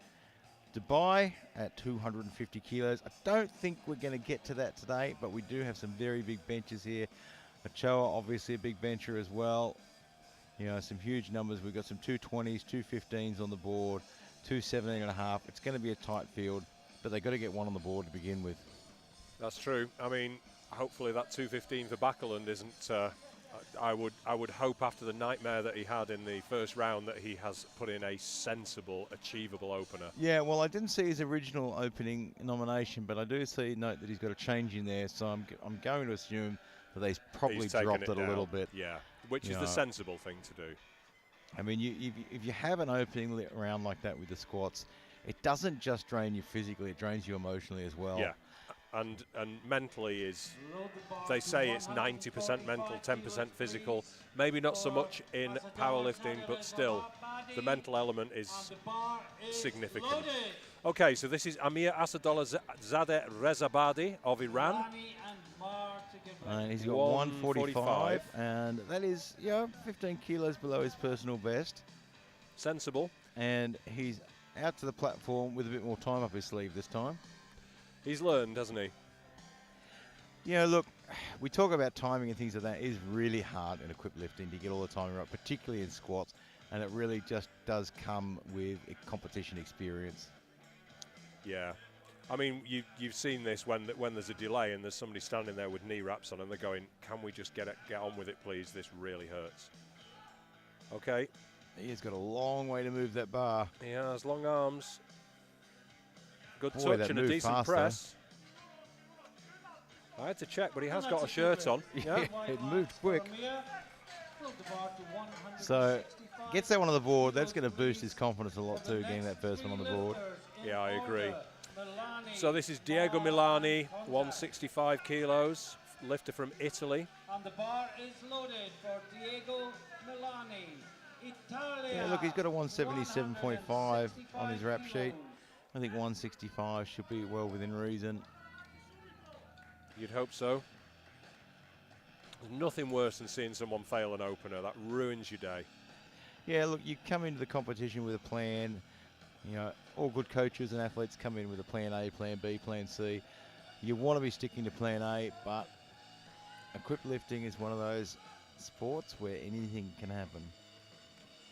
Dubai at 250 kilos. I don't think we're going to get to that today, but we do have some very big benches here. Ochoa, obviously a big bencher as well. You know, some huge numbers. We've got some 220s, 215s on the board, 217.5. It's going to be a tight field, but they've got to get one on the board to begin with. That's true. I mean, hopefully that 215 for Backeland isn't... I would hope after the nightmare that he had in the first round that he has put in a sensible, achievable opener. Yeah, well, I didn't see his original opening nomination, but I do note that he's got a change in there, so I'm going to assume that he's probably dropped it a little bit. Yeah, which is the sensible thing to do. I mean, if you have an opening round like that with the squats, it doesn't just drain you physically, it drains you emotionally as well. Yeah. And mentally is, they say it's 90% mental, 10% physical. Maybe not so much in powerlifting, but still, the mental element is significant. Okay, so this is Amir Asadollah Zadeh Rezabadi of Iran. And he's got 145, and that is, 15 kilos below his personal best. Sensible. And he's out to the platform with a bit more time up his sleeve this time. He's learned, hasn't he? Yeah, look, we talk about timing and things like that. It is really hard in equipped lifting to get all the timing right, particularly in squats, and it really just does come with a competition experience. Yeah. I mean, you've seen this when there's a delay and there's somebody standing there with knee wraps on and they're going, can we just get on with it, please? This really hurts. Okay. He's got a long way to move that bar. He has long arms. Good Boy, touch and a decent press. I had to check, but he has got a shirt on. Yeah, it moved quick. So, gets that one on the board. That's going to boost his confidence a lot too, getting that first one on the board. Yeah, I agree. So this is Diego Milani, 165 kilos, lifter from Italy. And the bar is loaded for Diego Milani, Italia. Yeah, look, he's got a 177.5 on his rap sheet. I think 165 should be well within reason. You'd hope so. There's nothing worse than seeing someone fail an opener. That ruins your day. Yeah, look, you come into the competition with a plan. You know, all good coaches and athletes come in with a plan A, plan B, plan C. You want to be sticking to plan A, but equipped lifting is one of those sports where anything can happen.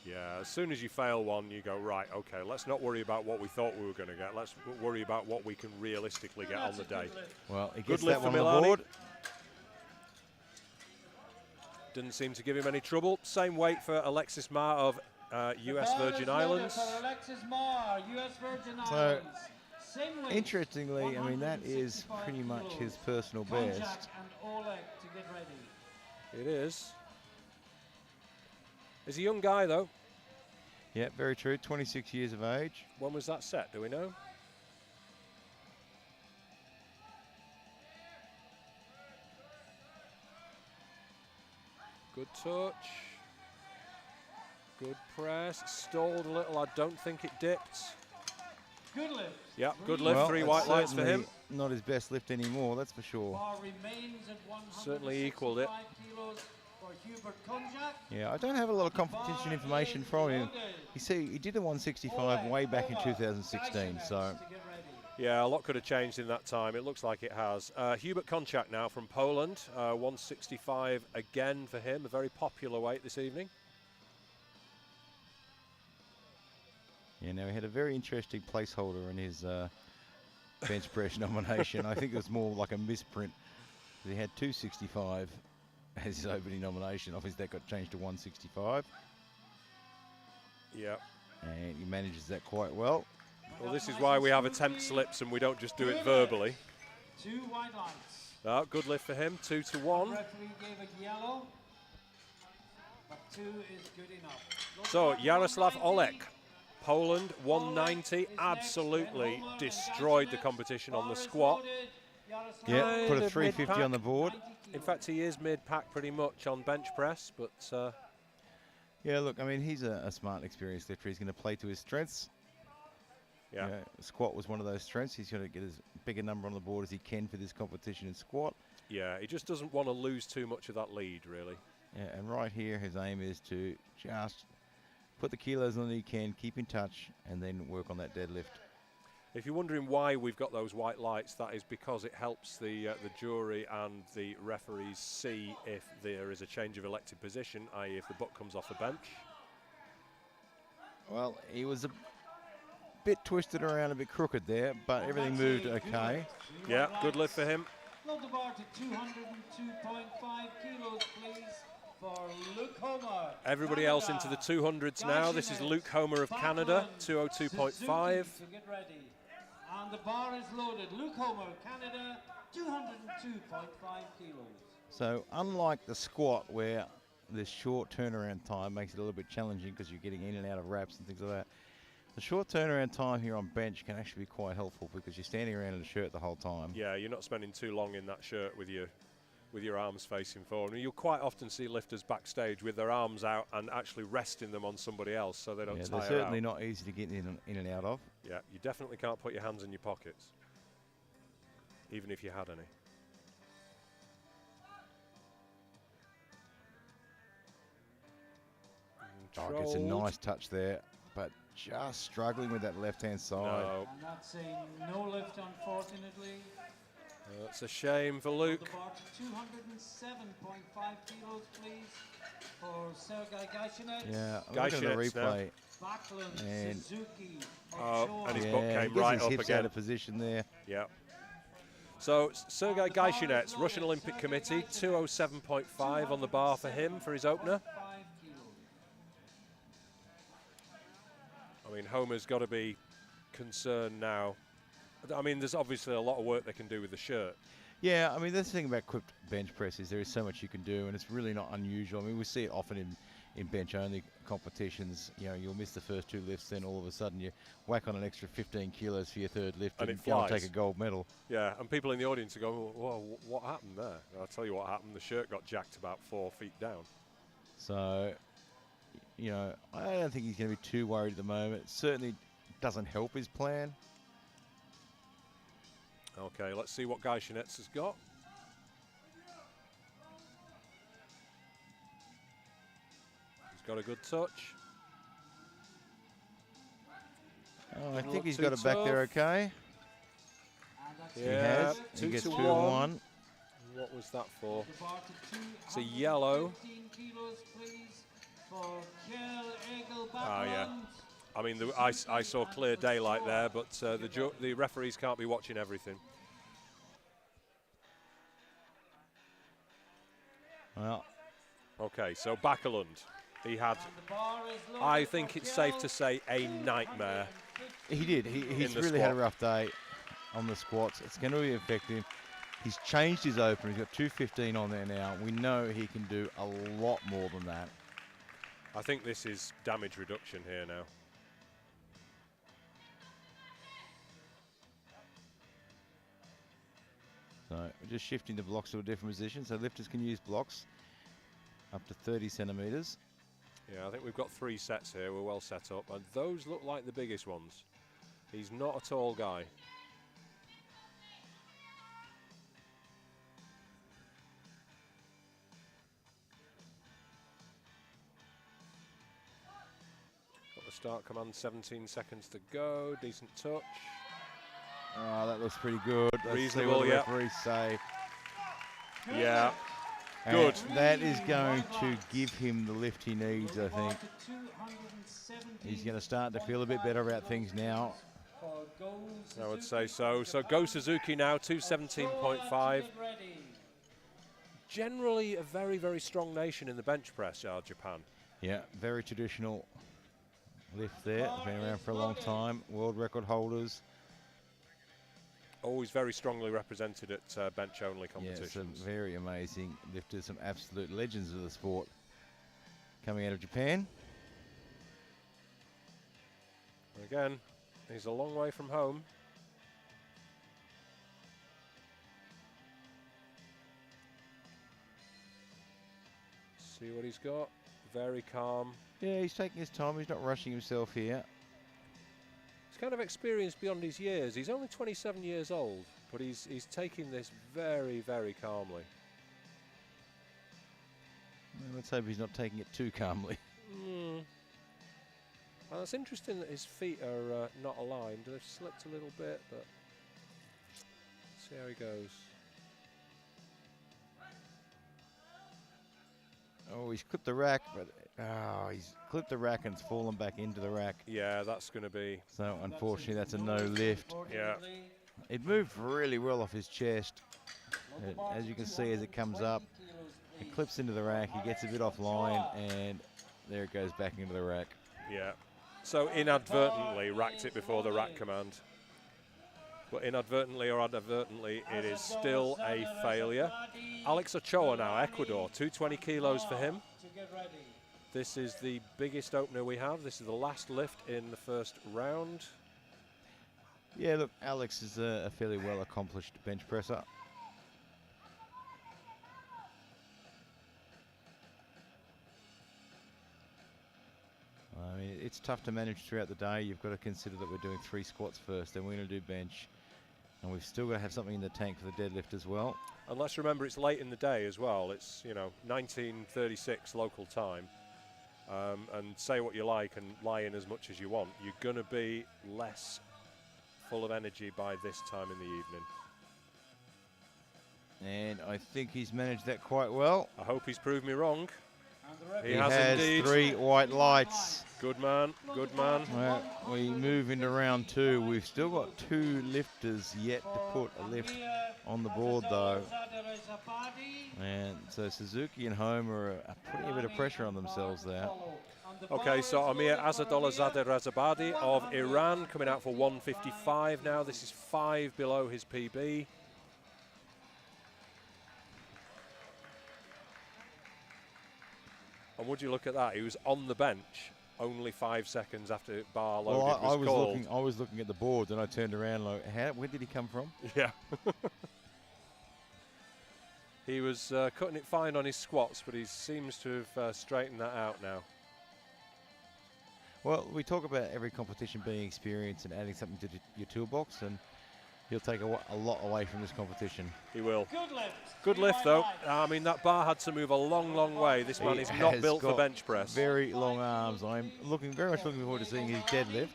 Yeah, as soon as you fail one, you go, right, okay, let's not worry about what we thought we were going to get. Let's worry about what we can realistically get on the day. Well, he good gets lift that for one on the board. Didn't seem to give him any trouble. Same weight for Alexis Marr of US Virgin Islands. Alexis Marr, US Virgin So, Islands. interestingly, I mean, that is pretty much his personal best. It is. He's a young guy, though. Yeah, very true. 26 years of age. When was that set? Do we know? Good touch. Good press. Stalled a little. I don't think it dipped. Good lift. Yeah, good lift. Well, 3 white lights for him. Not his best lift anymore, that's for sure. Certainly equaled it. For Hubert Konchak. Yeah, I don't have a lot of competition information from him. You see, he did the 165 way back in 2016, so... Yeah, a lot could have changed in that time. It looks like it has. Hubert Konchak now from Poland. 165 again for him. A very popular weight this evening. Yeah, now he had a very interesting placeholder in his bench press nomination. I think it was more like a misprint. He had 265 as his opening nomination. Obviously, that got changed to 165. Yeah. And he manages that quite well. Well, this is why we have attempt slips and we don't just do it verbally. 2 white lights. Oh, good lift for him, 2 to 1. The referee gave it yellow, but 2 is good enough. So, Jaroslav Olek, Poland, 190, absolutely destroyed the competition on the squat. Yeah, put a 350 on the board. In fact, he is mid-pack pretty much on bench press, but... yeah, look, I mean, he's a smart, experienced lifter. He's going to play to his strengths. Yeah. You know, squat was one of those strengths. He's going to get as big a number on the board as he can for this competition in squat. Yeah, he just doesn't want to lose too much of that lead, really. Yeah, and right here, his aim is to just put the kilos on that he can, keep in touch, and then work on that deadlift. If you're wondering why we've got those white lights, that is because it helps the jury and the referees see if there is a change of elected position, i.e. if the butt comes off the bench. Well, he was a bit twisted around, a bit crooked there, but everything moved okay. Yeah, good lift for him. Load the bar to 202.5 kilos, please, for Luke Homer. Everybody else into the 200s now. This is Luke Homer of Canada, 202.5. To get ready. And the bar is loaded. Luke Homer, Canada, 202.5 kilos. So unlike the squat, where this short turnaround time makes it a little bit challenging because you're getting in and out of wraps and things like that, the short turnaround time here on bench can actually be quite helpful because you're standing around in a shirt the whole time. Yeah, you're not spending too long in that shirt with your arms facing forward. You'll quite often see lifters backstage with their arms out and actually resting them on somebody else so they don't tire out. They're certainly not easy to get in and out of. Yeah, you definitely can't put your hands in your pockets, even if you had any. Oh, gets a nice touch there, but just struggling with that left-hand side. No. I'm not saying no lift, unfortunately. It's a shame for Luke. The bar to 207.5 kilos, please, for Sergey Gasseynets. Yeah, look at the replay. Kielbachelund, And Suzuki, Oh, Ochoa. and his Yeah, butt he came gets right his up hips again. out of position there. Yeah. So Sergey Gasseynets, Russian Olympic Committee, 207.5 on the bar for him for his opener. I mean, Homer's got to be concerned now. I mean, there's obviously a lot of work they can do with the shirt. Yeah, I mean, that's the thing about equipped bench press is there is so much you can do, and it's really not unusual. I mean, we see it often in bench-only competitions. You know, you'll miss the first 2 lifts, then all of a sudden you whack on an extra 15 kilos for your 3rd lift And and it go and flies. take a gold medal. Yeah, and people in the audience are going, well, what happened there? I'll tell you what happened. The shirt got jacked about 4 feet down. So, you know, I don't think he's going to be too worried at the moment. It certainly doesn't help his plan. Okay, let's see what Gasseynets has got. He's got a good touch. Oh, I Doesn't think look he's too got it back there tough. okay. Yeah, He has. 2 He gets to 2 to 1. 1. What was that for? The bar to It's a yellow. 215 kilos, please, for Kielbachelund. Ah, yeah. I mean, I saw clear daylight there, but the referees can't be watching everything. Well, Okay, so Bachelund, he had, I think it's safe to say, a nightmare. he did. He's the really had a squat. rough day on the squats. It's going to be effective. He's changed his opener. He's got 215 on there now. We know he can do a lot more than that. I think this is damage reduction here now. So we're just shifting the blocks to a different position. So lifters can use blocks up to 30 centimeters. Yeah, I think we've got 3 sets here. We're well set up, and those look like the biggest ones. He's not a tall guy. Got the start command, 17 seconds to go. Decent touch. Oh, that looks pretty good. Let's Reasonable, see what the yeah. referees say. Yeah. And Good. that is going to give him the lift he needs, I think. He's going to start to feel a bit better about things now. I would say so. So Go Suzuki now, 217.5. Generally a very, very strong nation in the bench press, Japan. Yeah, very traditional lift there. Been around for a long time. World record holders. Always very strongly represented at bench-only competitions. Yeah, some very amazing lifters, some absolute legends of the sport coming out of Japan. Again, he's a long way from home. See what he's got. Very calm. Yeah, he's taking his time. He's not rushing himself here. He's kind of experienced beyond his years. He's only 27 years old, but he's taking this very, very calmly. Well, let's hope he's not taking it too calmly. Well, it's interesting that his feet are not aligned. They've slipped a little bit, but see how he goes. Oh, he's clipped the rack, but he's clipped the rack and it's fallen back into the rack. Yeah, that's going to be. So unfortunately, that's a no lift. Yeah. It moved really well off his chest. As you can see, as it comes up, it clips into the rack. He gets a bit offline, and there it goes back into the rack. Yeah. So inadvertently racked it before the rack command. But inadvertently or inadvertently, it is still a failure. Alex Ochoa now, Ecuador, 220 kilos for him. This is the biggest opener we have. This is the last lift in the first round. Yeah, look, Alex is a fairly well-accomplished bench presser. I mean, it's tough to manage throughout the day. You've got to consider that we're doing 3 squats first, then we're going to do bench. And we've still got to have something in the tank for the deadlift as well. And let's remember it's late in the day as well. It's, 1936 local time. And say what you like and lie in as much as you want. You're going to be less full of energy by this time in the evening. And I think he's managed that quite well. I hope he's proved me wrong. He has indeed. 3 white lights. Good man, good man. Well, we move into round 2. We've still got 2 lifters yet to put a lift on the board, though. And so Suzuki and Homer are putting a bit of pressure on themselves there. Okay, so Amir Azadollah Razabadi of Iran coming out for 155 now. This is 5 below his PB. And would you look at that? He was on the bench only 5 seconds after bar loaded was called. I was looking at the board, and I turned around like, where did he come from? Yeah. He was cutting it fine on his squats, but he seems to have straightened that out now. Well, we talk about every competition being experience and adding something to your toolbox, and he'll take a lot away from this competition. He will. Good lift, though. I mean, that bar had to move a long, long way. This man is not built for bench press. Very long arms. I'm very much looking forward to seeing his deadlift.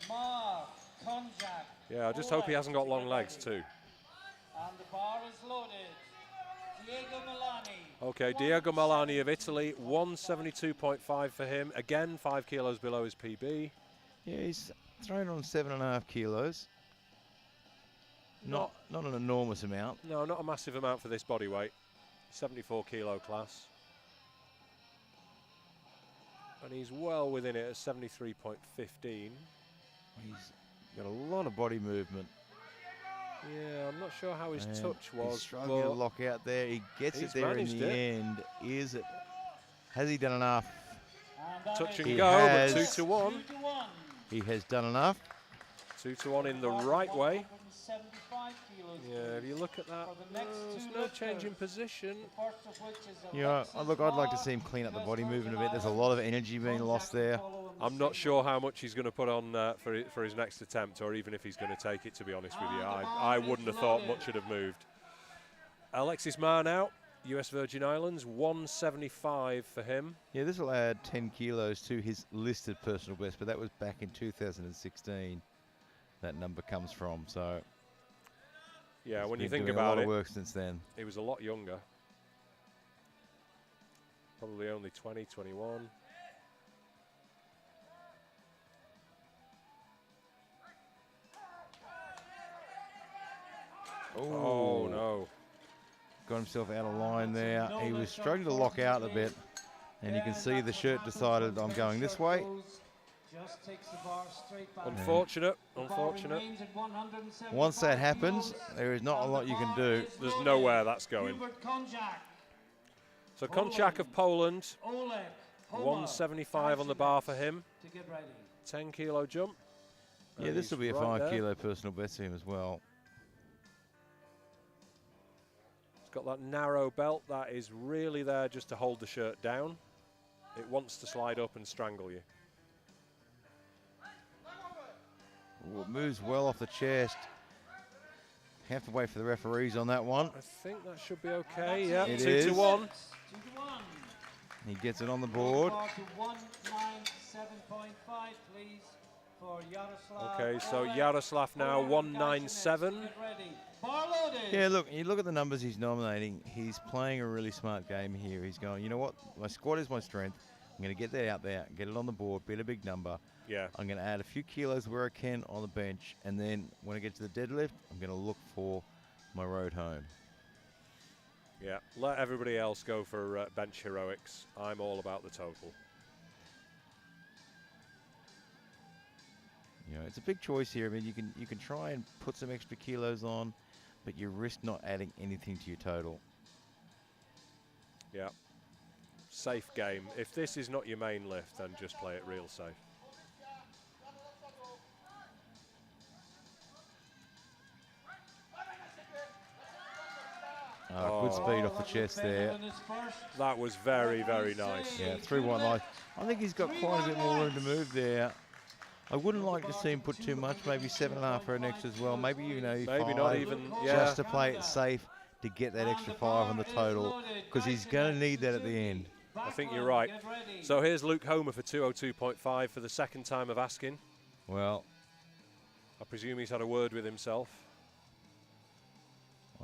Mart, Konchak. Yeah, I just hope he hasn't got long legs, too. And the bar is loaded. Diego Milani. Okay, Diego Milani of Italy, 172.5 for him. Again, 5 kilos below his PB. Yeah, he's thrown on 7.5 kilos. Not an enormous amount. No, not a massive amount for this body weight. 74 kilo class. And he's well within it at 73.15. He's got a lot of body movement. Yeah, I'm not sure how his touch was. He's struggling to lock out there. He gets it there in the end. Has he done enough? Touch and go, but 2 to 1. He has done enough. 2 to 1 in the right way. Yeah, if you look at that, there's no change in position. Yeah, look, I'd like to see him clean up the body movement a bit. There's a lot of energy being lost there. I'm not sure how much he's going to put on for his next attempt, or even if he's going to take it, to be honest with you. I wouldn't have thought much would have moved. Alexis Marr now, US Virgin Islands, 175 for him. Yeah, this will add 10 kilos to his listed personal best, but that was back in 2016. that number comes from. So yeah, he's when you been think doing about a lot it, of work since then. he was a lot younger. Probably only 20, 21. Oh no. Got himself out of line there. He was struggling to lock out a bit. And you can see the shirt decided I'm going this way. Unfortunate, unfortunate. Once that happens, there is not a lot you can do. There's nowhere that's going. So Konchak of Poland, 175 on the bar for him. 10 kilo jump. Yeah, this will be a 5 kilo personal best for him as well. It's got that narrow belt that is really there just to hold the shirt down. It wants to slide up and strangle you. Ooh, it moves well off the chest. Have to wait for the referees on that one. I think that should be okay. Yeah, it 2 is. to 1. He gets it on the board. Okay, so Jaroslav now 197. Yeah, look, you look at the numbers he's nominating. He's playing a really smart game here. He's going, you know what? My squat is my strength. I'm going to get that out there, get it on the board, beat a big number. Yeah. I'm going to add a few kilos where I can on the bench, and then when I get to the deadlift, I'm going to look for my road home. Yeah, let everybody else go for bench heroics. I'm all about the total. You know, it's a big choice here. I mean, you can try and put some extra kilos on, but you risk not adding anything to your total. Yeah. Safe game. If this is not your main lift, then just play it real safe. Good speed off the chest there. That was very, very nice. Yeah, 3-1 life. I think he's got quite a bit more room to move there. I wouldn't like to see him put too much, maybe 7.5 for an extra as well. Maybe, you know, maybe not even, yeah. Just to play it safe to get that extra 5 on the total, because he's going to need that at the end. I think you're right. So here's Luke Homer for 202.5 for the second time of asking. Well, I presume he's had a word with himself.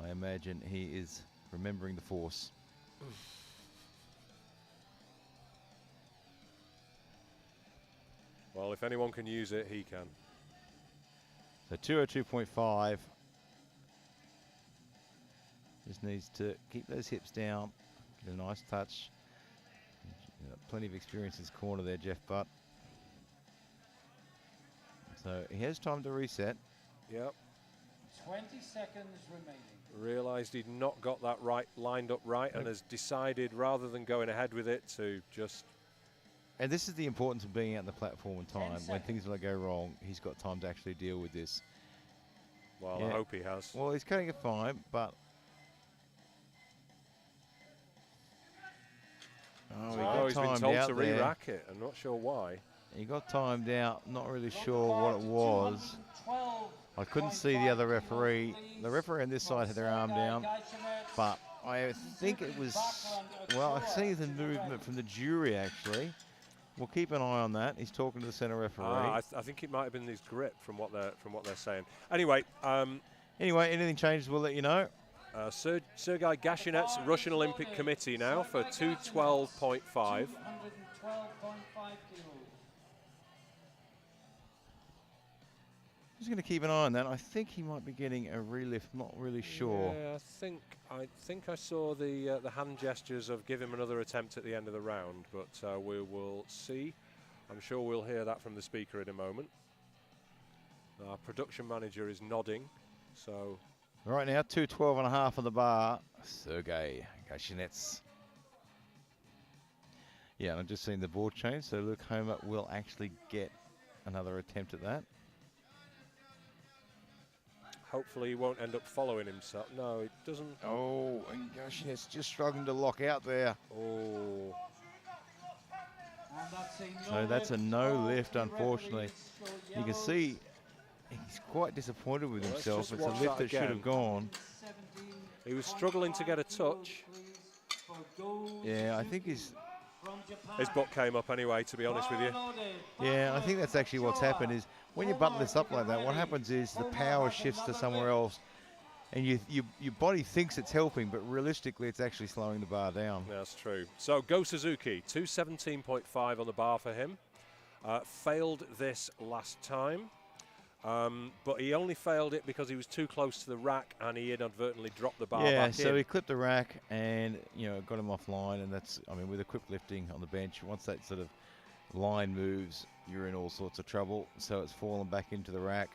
I imagine he is remembering the force. Well, if anyone can use it, he can. So 202.5. Just needs to keep those hips down, get a nice touch. You know, plenty of experience in his corner there, Jeff Butt. So he has time to reset. Yep. 20 seconds remaining. Realised he'd not got that right lined up right, and has decided rather than going ahead with it to just. And this is the importance of being out on the platform in time. When things will go wrong, he's got time to actually deal with this. Well, yeah. I hope he has. Well, he's cutting it fine, but. Oh, he's been told to re-rack it. I'm not sure why. He got timed out. Not really sure what it was. I couldn't see the other referee. The referee on this side had their arm down, but I think it was, well, I see the movement from the jury actually. We'll keep an eye on that. He's talking to the center referee. I think it might have been his grip from what they're saying. Anyway, anything changes, we'll let you know. Sergey Gasseynets, Russian Olympic Committee now for 212.5. Just going to keep an eye on that. I think he might be getting a relift. Not really sure. Yeah, I think I saw the hand gestures of give him another attempt at the end of the round, but we will see. I'm sure we'll hear that from the speaker in a moment. Our production manager is nodding, so. Right now, 212.5 on the bar. Sergey Gasseynets. Yeah, and I've just seen the board change, so Luke Homer will actually get another attempt at that. Hopefully he won't end up following himself. No, it doesn't. Oh, and Gasseynets just struggling to lock out there. Oh. So that's a no lift, unfortunately. You can see he's quite disappointed with himself. It's a lift that should have gone. He was struggling to get a touch. Yeah, I think he's His butt came up anyway, to be honest with you. Yeah, I think that's actually what's happened is when you button this up like that, what happens is the power shifts to somewhere else, and your body thinks it's helping, but realistically it's actually slowing the bar down. That's true. So Go Suzuki, 217.5 on the bar for him. Failed this last time, but he only failed it because he was too close to the rack and he inadvertently dropped the bar back in. Yeah, so he clipped the rack and, you know, got him offline, and that's, I mean, with equipped lifting on the bench, once that sort of line moves, you're in all sorts of trouble, so it's fallen back into the rack.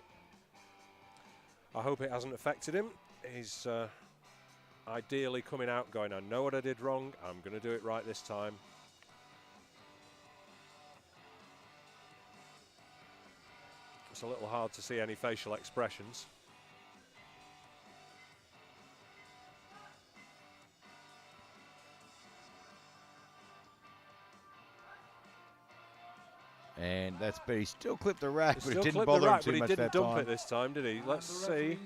I hope it hasn't affected him. He's ideally coming out going, I know what I did wrong, I'm going to do it right this time. It's a little hard to see any facial expressions. And that's, but he still clipped the rack, but it Still didn't clipped bother the him rack, too but he much didn't that dump time. it this time, did he? Let's see.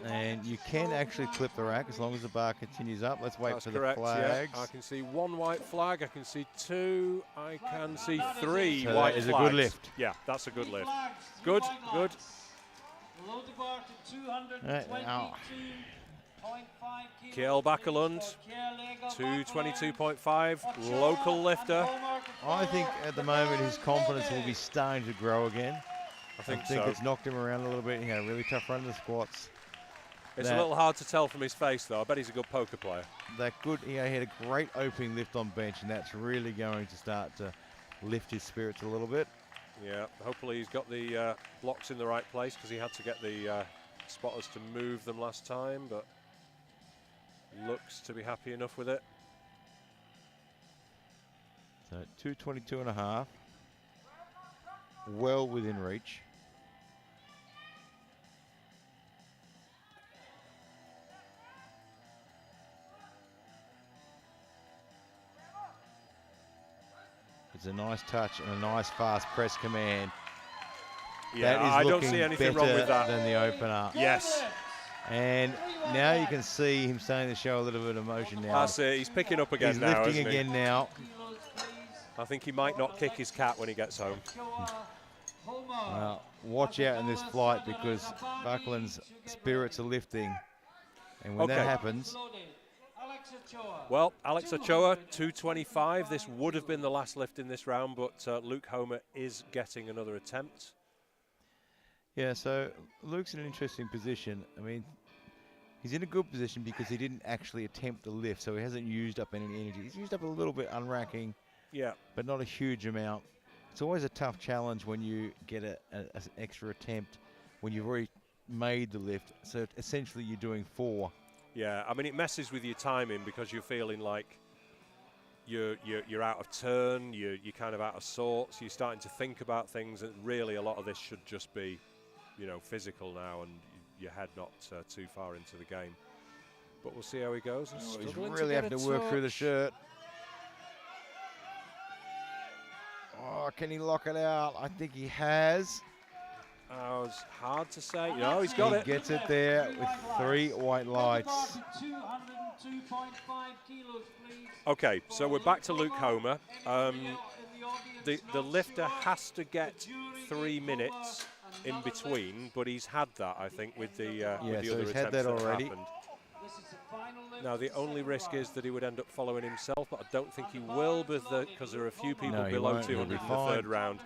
And you can actually clip the rack as long as the bar continues up. Let's wait That's for correct, the flags. yeah. I can see one white flag, I can see two, I can see three So white that is flags. a good lift. Yeah, that's a good lift. Good, good. Load the bar to 222.5 Kielbachelund, 222.5, local lifter. I think at the moment his confidence will be starting to grow again. I think it's knocked him around a little bit. He had a really tough run in the squats. It's a little hard to tell from his face, though. I bet he's a good poker player. He had a great opening lift on bench, and that's really going to start to lift his spirits a little bit. Yeah, hopefully he's got the blocks in the right place, because he had to get the spotters to move them last time, but looks to be happy enough with it. So 222.5, well within reach. It's a nice touch and a nice fast press command. Yeah, I don't see anything wrong with that. Than the opener. Yes. And now you can see him starting to show a little bit of motion now. That's it. He's picking up again now. He's lifting again now. I think he might not kick his cat when he gets home. Well, watch out in this flight because Buckland's spirits are lifting. And when that happens... Well, Alex Ochoa, 225. This would have been the last lift in this round, but Luke Homer is getting another attempt. Yeah, so Luke's in an interesting position. I mean, he's in a good position because he didn't actually attempt the lift, so he hasn't used up any energy. He's used up a little bit unracking, but not a huge amount. It's always a tough challenge when you get an extra attempt when you've already made the lift. So essentially you're doing 4. Yeah, I mean, it messes with your timing because you're feeling like you're out of turn, you're kind of out of sorts, you're starting to think about things, and really a lot of this should just be, you know, physical now and your head not too far into the game. But we'll see how he goes. He's really having to work through the shirt. Oh, can he lock it out? I think he has. Oh, it's hard to say. No, he's got it. He gets it there with 3 white lights. Okay, so we're back to Luke Homer. The lifter has to get 3 minutes in between, but he's had that, I think, with the other attempts had that already. Happened. Now, the only risk is that he would end up following himself, but I don't think he will because there are a few people below 200 in the third round.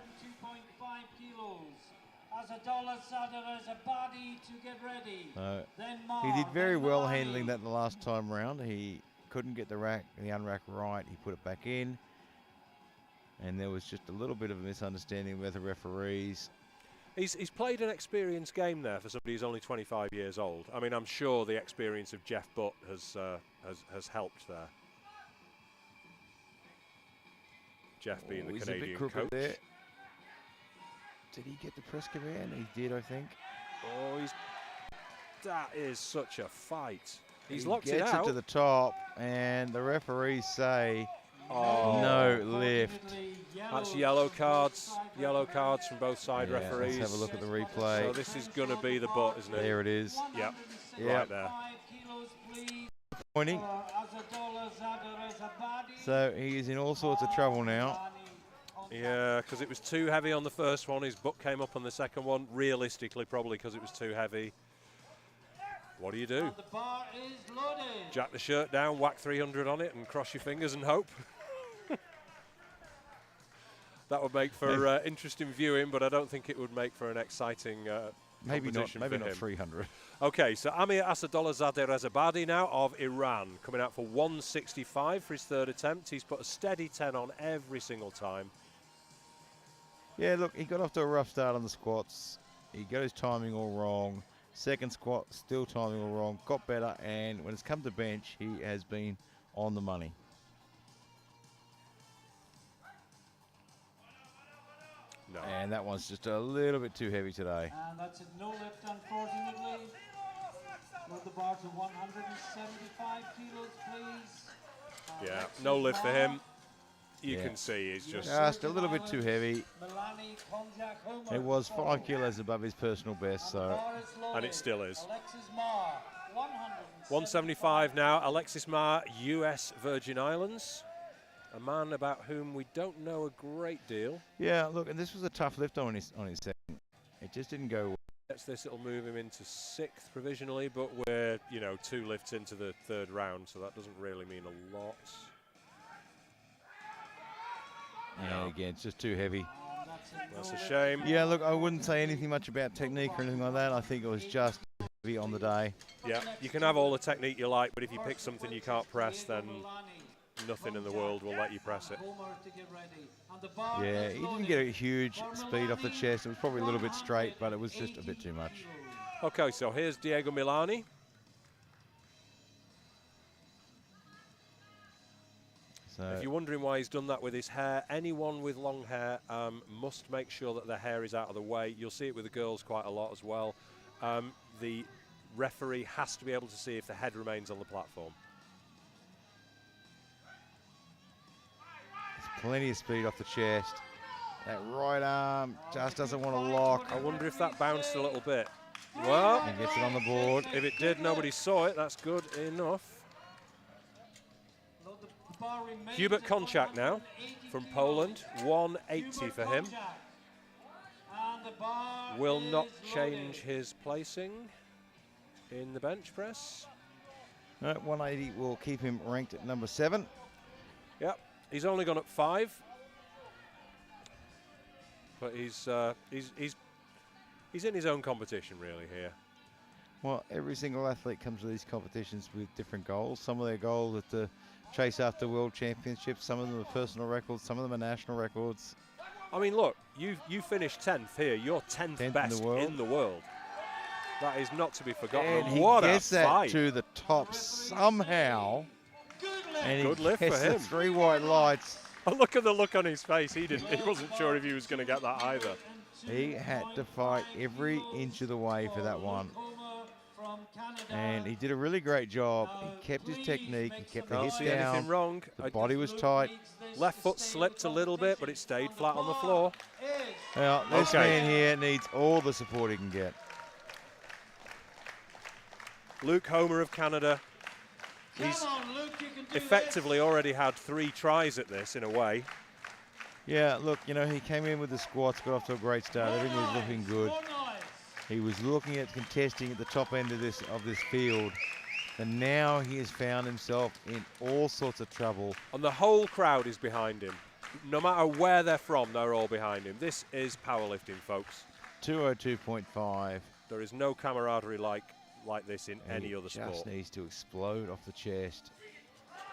He did very well handling that the last time round. He couldn't get the unrack right. He put it back in. And there was just a little bit of a misunderstanding with the referees. He's played an experienced game there for somebody who's only 25 years old. I mean, I'm sure the experience of Jeff Butt has helped there. Jeff being the Canadian coach. There. Did he get the press command? He did, I think. Oh, that is such a fight. He's locked it out. Gets it to the top, and the referees say no lift. That's yellow cards from both side referees. Let's have a look at the replay. So this is going to be the butt, isn't it? There it is. Yep. Right there. pointing. So he is in all sorts of trouble now. Yeah, because it was too heavy on the first one. His butt came up on the second one. Realistically, probably because it was too heavy. What do you do? Jack the shirt down, whack 300 on it, and cross your fingers and hope. That would make for interesting viewing, but I don't think it would make for an exciting competition maybe for not him. 300. Okay, so Amir Asadollah Rezabadi now of Iran, coming out for 165 for his third attempt. He's put a steady 10 on every single time. Yeah, look, he got off to a rough start on the squats. He got his timing all wrong. Second squat, still timing all wrong. Got better, and when it's come to bench, he has been on the money. No. And that one's just a little bit too heavy today. And that's a no lift, unfortunately. Load the bar to 175 kilos, please. Yeah, no lift for him. You can see it's just a little bit too heavy. Milani, Konchak, It was 5 kilos above his personal best, so. And it still is. Alexis Marr, 175 now. Alexis Marr, US Virgin Islands. A man about whom we don't know a great deal. Yeah, look, and this was a tough lift on his second. It just didn't go well. This, it'll move him into 6th provisionally, but we're, 2 lifts into the third round, so that doesn't really mean a lot. Yeah, again, it's just too heavy. That's a shame. Yeah, look, I wouldn't say anything much about technique or anything like that. I think it was just heavy on the day. Yeah, you can have all the technique you like, but if you pick something you can't press, then nothing in the world will let you press it. Yeah, he didn't get a huge speed off the chest. It was probably a little bit straight, but it was just a bit too much. Okay, so here's Diego Milani. So if you're wondering why he's done that with his hair, anyone with long hair must make sure that their hair is out of the way. You'll see it with the girls quite a lot as well. The referee has to be able to see if the head remains on the platform. There's plenty of speed off the chest. That right arm just doesn't want to lock. I wonder if that bounced a little bit. Well, and gets it on the board. If it did, nobody saw it. That's good enough. Hubert Konchak now from Poland, 180 for him. Will not change his placing in the bench press. No, 180 will keep him ranked at number 7. Yep, he's only gone up 5, but he's in his own competition really here. Well, every single athlete comes to these competitions with different goals. Some of their goals are to chase after world championships. Some of them are personal records. Some of them are national records. I mean, look, you finished 10th here. You're 10th best in the world. That is not to be forgotten. And he what gets a that fight. to the top somehow. And Good he lift gets for him. the 3 white lights. Oh, look at the look on his face. He wasn't sure if he was going to get that either. He had to fight every inch of the way for that one. And he did a really great job. He kept his technique. He kept the Can't hip see down. anything wrong. The body was tight. Left foot slipped a little bit, but it stayed flat on the floor. Now, this man here needs all the support he can get. Luke Homer of Canada. He's effectively already had 3 tries at this in a way. Yeah, look, he came in with the squats, got off to a great start. Everything was looking good. He was looking at contesting at the top end of this field. And now he has found himself in all sorts of trouble. And the whole crowd is behind him. No matter where they're from, they're all behind him. This is powerlifting, folks. 202.5. There is no camaraderie like this in any other sport. He just needs to explode off the chest.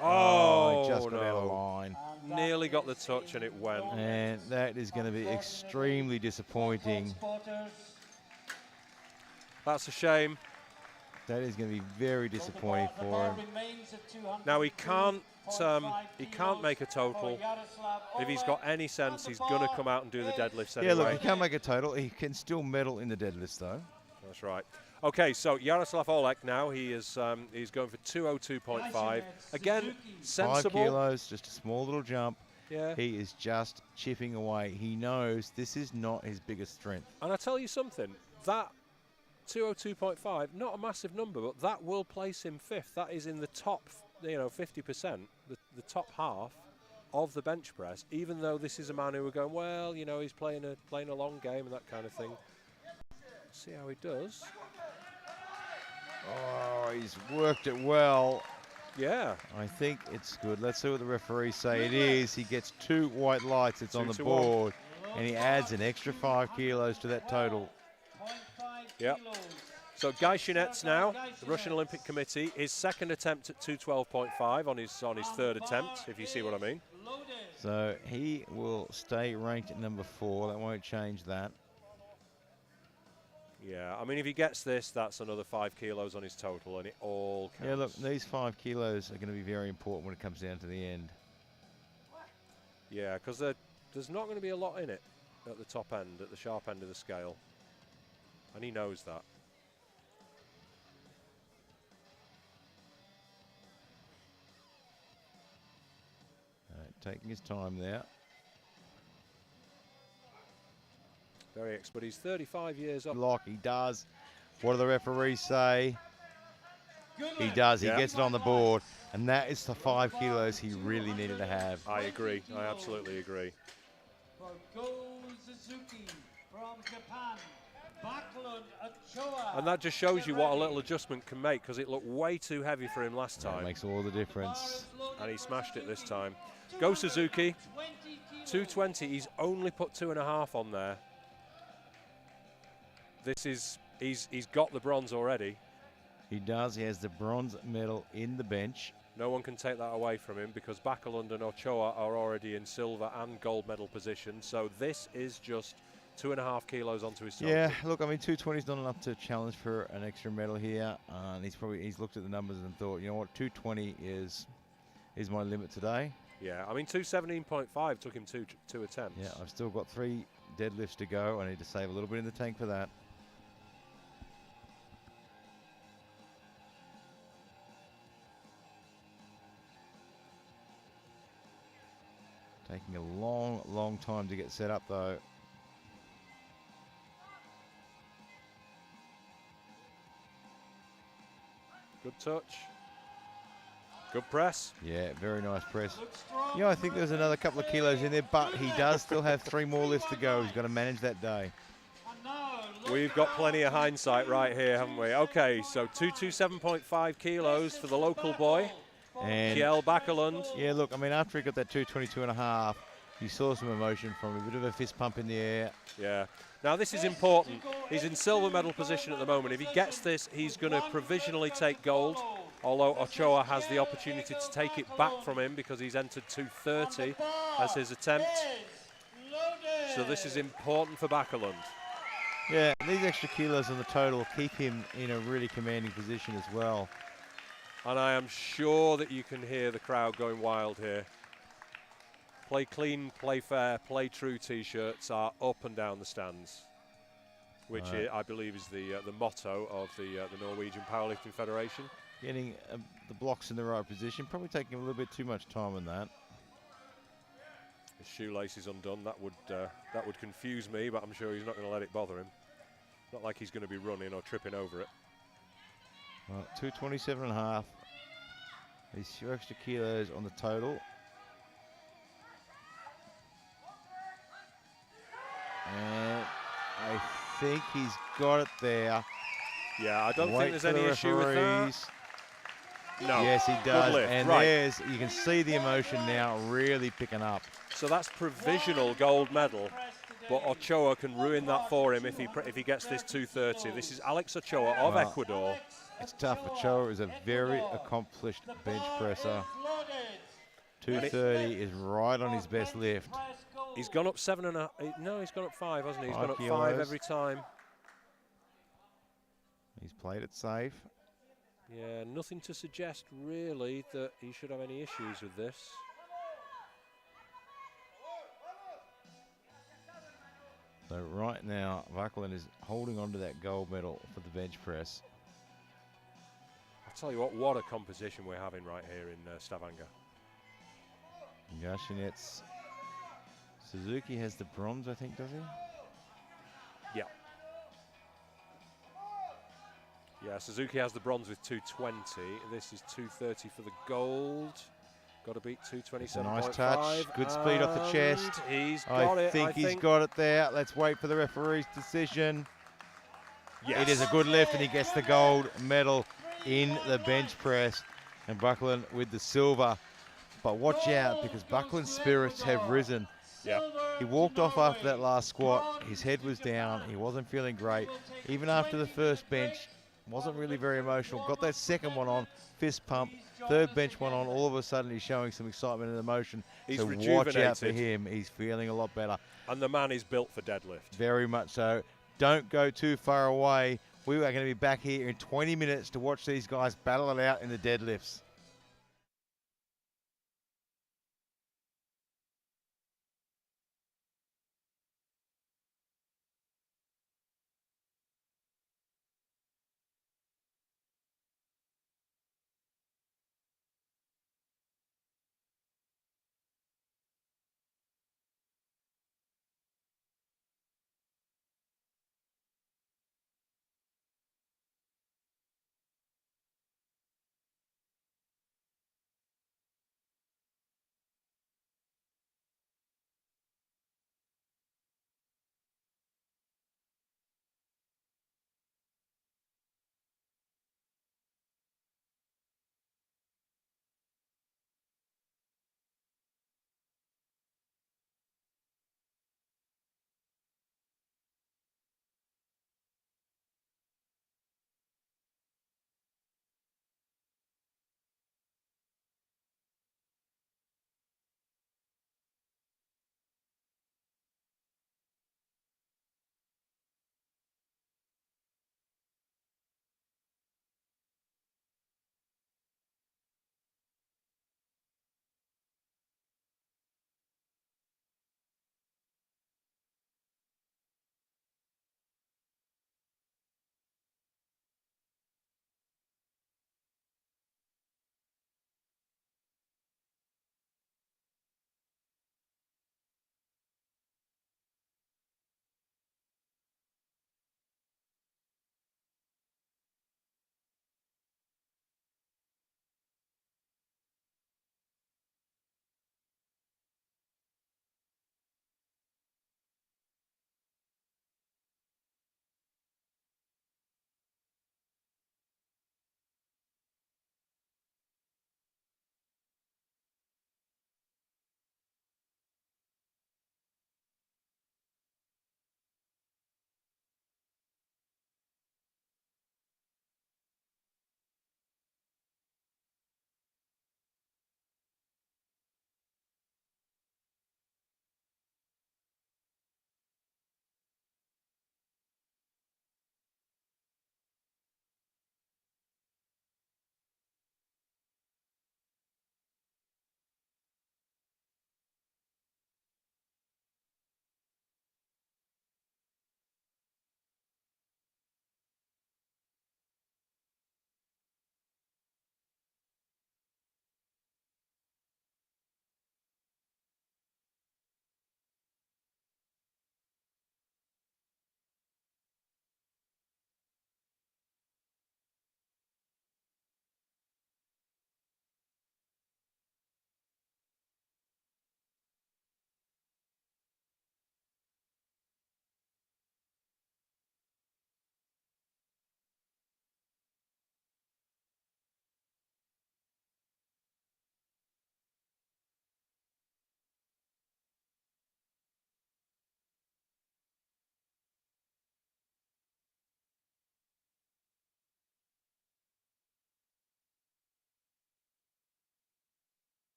Oh, he just got out of line. Nearly got the touch and it went. And that is going to be extremely disappointing. That's a shame. That is going to be very disappointing for him. Now he can't make a total. If he's got any sense, he's going to come out and do the deadlifts anyway. Yeah, look, he can't make a total. He can still medal in the deadlifts, though. That's right. Okay, so Jaroslav Olek now, he's going for 202.5. Again, sensible. 5 kilos, just a small little jump. Yeah. He is just chipping away. He knows this is not his biggest strength. And I tell you something, that 202.5, not a massive number, but that will place him 5th. That is in the top, 50%, the top half of the bench press, even though this is a man who we're going, well, he's playing a long game and that kind of thing. See how he does. Oh, he's worked it well. Yeah. I think it's good. Let's see what the referees say. It is. He gets 2 white lights. It's on the board. And he adds an extra 5 kilos to that total. Yep. So Gasseynets now, the Russian Olympic Committee, his second attempt at 212.5 on his 3rd attempt, if you see what I mean. So he will stay ranked at number 4. That won't change that. Yeah, I mean, if he gets this, that's another 5 kilos on his total, and it all counts. Yeah, look, these 5 kilos are going to be very important when it comes down to the end. Yeah, because there's not going to be a lot in it at the top end, at the sharp end of the scale. And he knows that. Taking his time there. Very but he's 35 years up. Block, he does. What do the referees say? He does, he gets it on the board. And that is the 5 kilos he really needed to have. I agree, I absolutely agree. For Go Suzuki from Japan, Kielbachelund of Ochoa. And that just shows you what a little adjustment can make, because it looked way too heavy for him last time. That makes all the difference. And he smashed it this time. Go Suzuki, 220, he's only put 2.5 on there. This is, he's got the bronze already. He does, he has the bronze medal in the bench. No one can take that away from him, because Kielbachelund and Ochoa are already in silver and gold medal position. So this is just 2.5 kilos onto his total. Yeah, look, I mean, 220 is not enough to challenge for an extra medal here. And he's looked at the numbers and thought, you know what, 220 is my limit today. Yeah, I mean, 217.5 took him two attempts. Yeah, I've still got 3 deadlifts to go. I need to save a little bit in the tank for that. Taking a long, long time to get set up, though. Good touch. Good press. Yeah, very nice press. I think there's another couple of kilos in there, but he does still have 3 more lifts to go. He's got to manage that day. We've got plenty of hindsight right here, haven't we? Okay, so 227.5 kilos for the local boy. And Kielbachelund. Yeah, look, I mean, after he got that 222.5, you saw some emotion from him, a bit of a fist pump in the air. Yeah. Now, this is important. He's in silver medal position at the moment. If he gets this, he's going to provisionally take gold, although Ochoa has the opportunity to take it back from him because he's entered 230 as his attempt. So this is important for Bachelund. Yeah, these extra kilos on the total keep him in a really commanding position as well. And I am sure that you can hear the crowd going wild here. Play clean, play fair, play true T-shirts are up and down the stands, which I believe is the motto of the Norwegian Powerlifting Federation. Getting the blocks in the right position, probably taking a little bit too much time on that. His shoelace is undone. That would confuse me, but I'm sure he's not going to let it bother him. Not like he's going to be running or tripping over it. Well, 227.5. These few extra kilos on the total. And I think he's got it there. Yeah, I don't think there's any issue with that. No. Yes, he does. Lift. And right. you can see the emotion now really picking up. So that's provisional gold medal, but Ochoa can ruin that for him if he gets this 230. This is Alex Ochoa of Ecuador. It's tough. Ochoa is a very accomplished bench presser. 230 is right on his best lift. He's gone up 7.5. No, he's gone up 5, hasn't he? He's gone up 5 every time. He's played it safe. Yeah, nothing to suggest really that he should have any issues with this. So right now, Kielbachelund is holding on to that gold medal for the bench press. I'll tell you what a composition we're having right here in Stavanger. Gasseynets. Suzuki has the bronze, I think, does he? Yeah. Yeah, Suzuki has the bronze with 220. This is 230 for the gold. Got to beat 227.5. Nice touch. Good speed off the chest. He's got it. I think he's got it there. Let's wait for the referee's decision. Yes. It is a good lift, and he gets the gold medal in the bench press. And Buckland with the silver. But watch out, because Buckland's spirits have risen. Yeah. He walked off after that last squat. His head was down. He wasn't feeling great. Even after the first bench, wasn't really very emotional. Got that second one on, fist pump. Third bench one on. All of a sudden, he's showing some excitement and emotion. He's so rejuvenated. Watch out for him. He's feeling a lot better. And the man is built for deadlift. Very much so. Don't go too far away. We are going to be back here in 20 minutes to watch these guys battle it out in the deadlifts.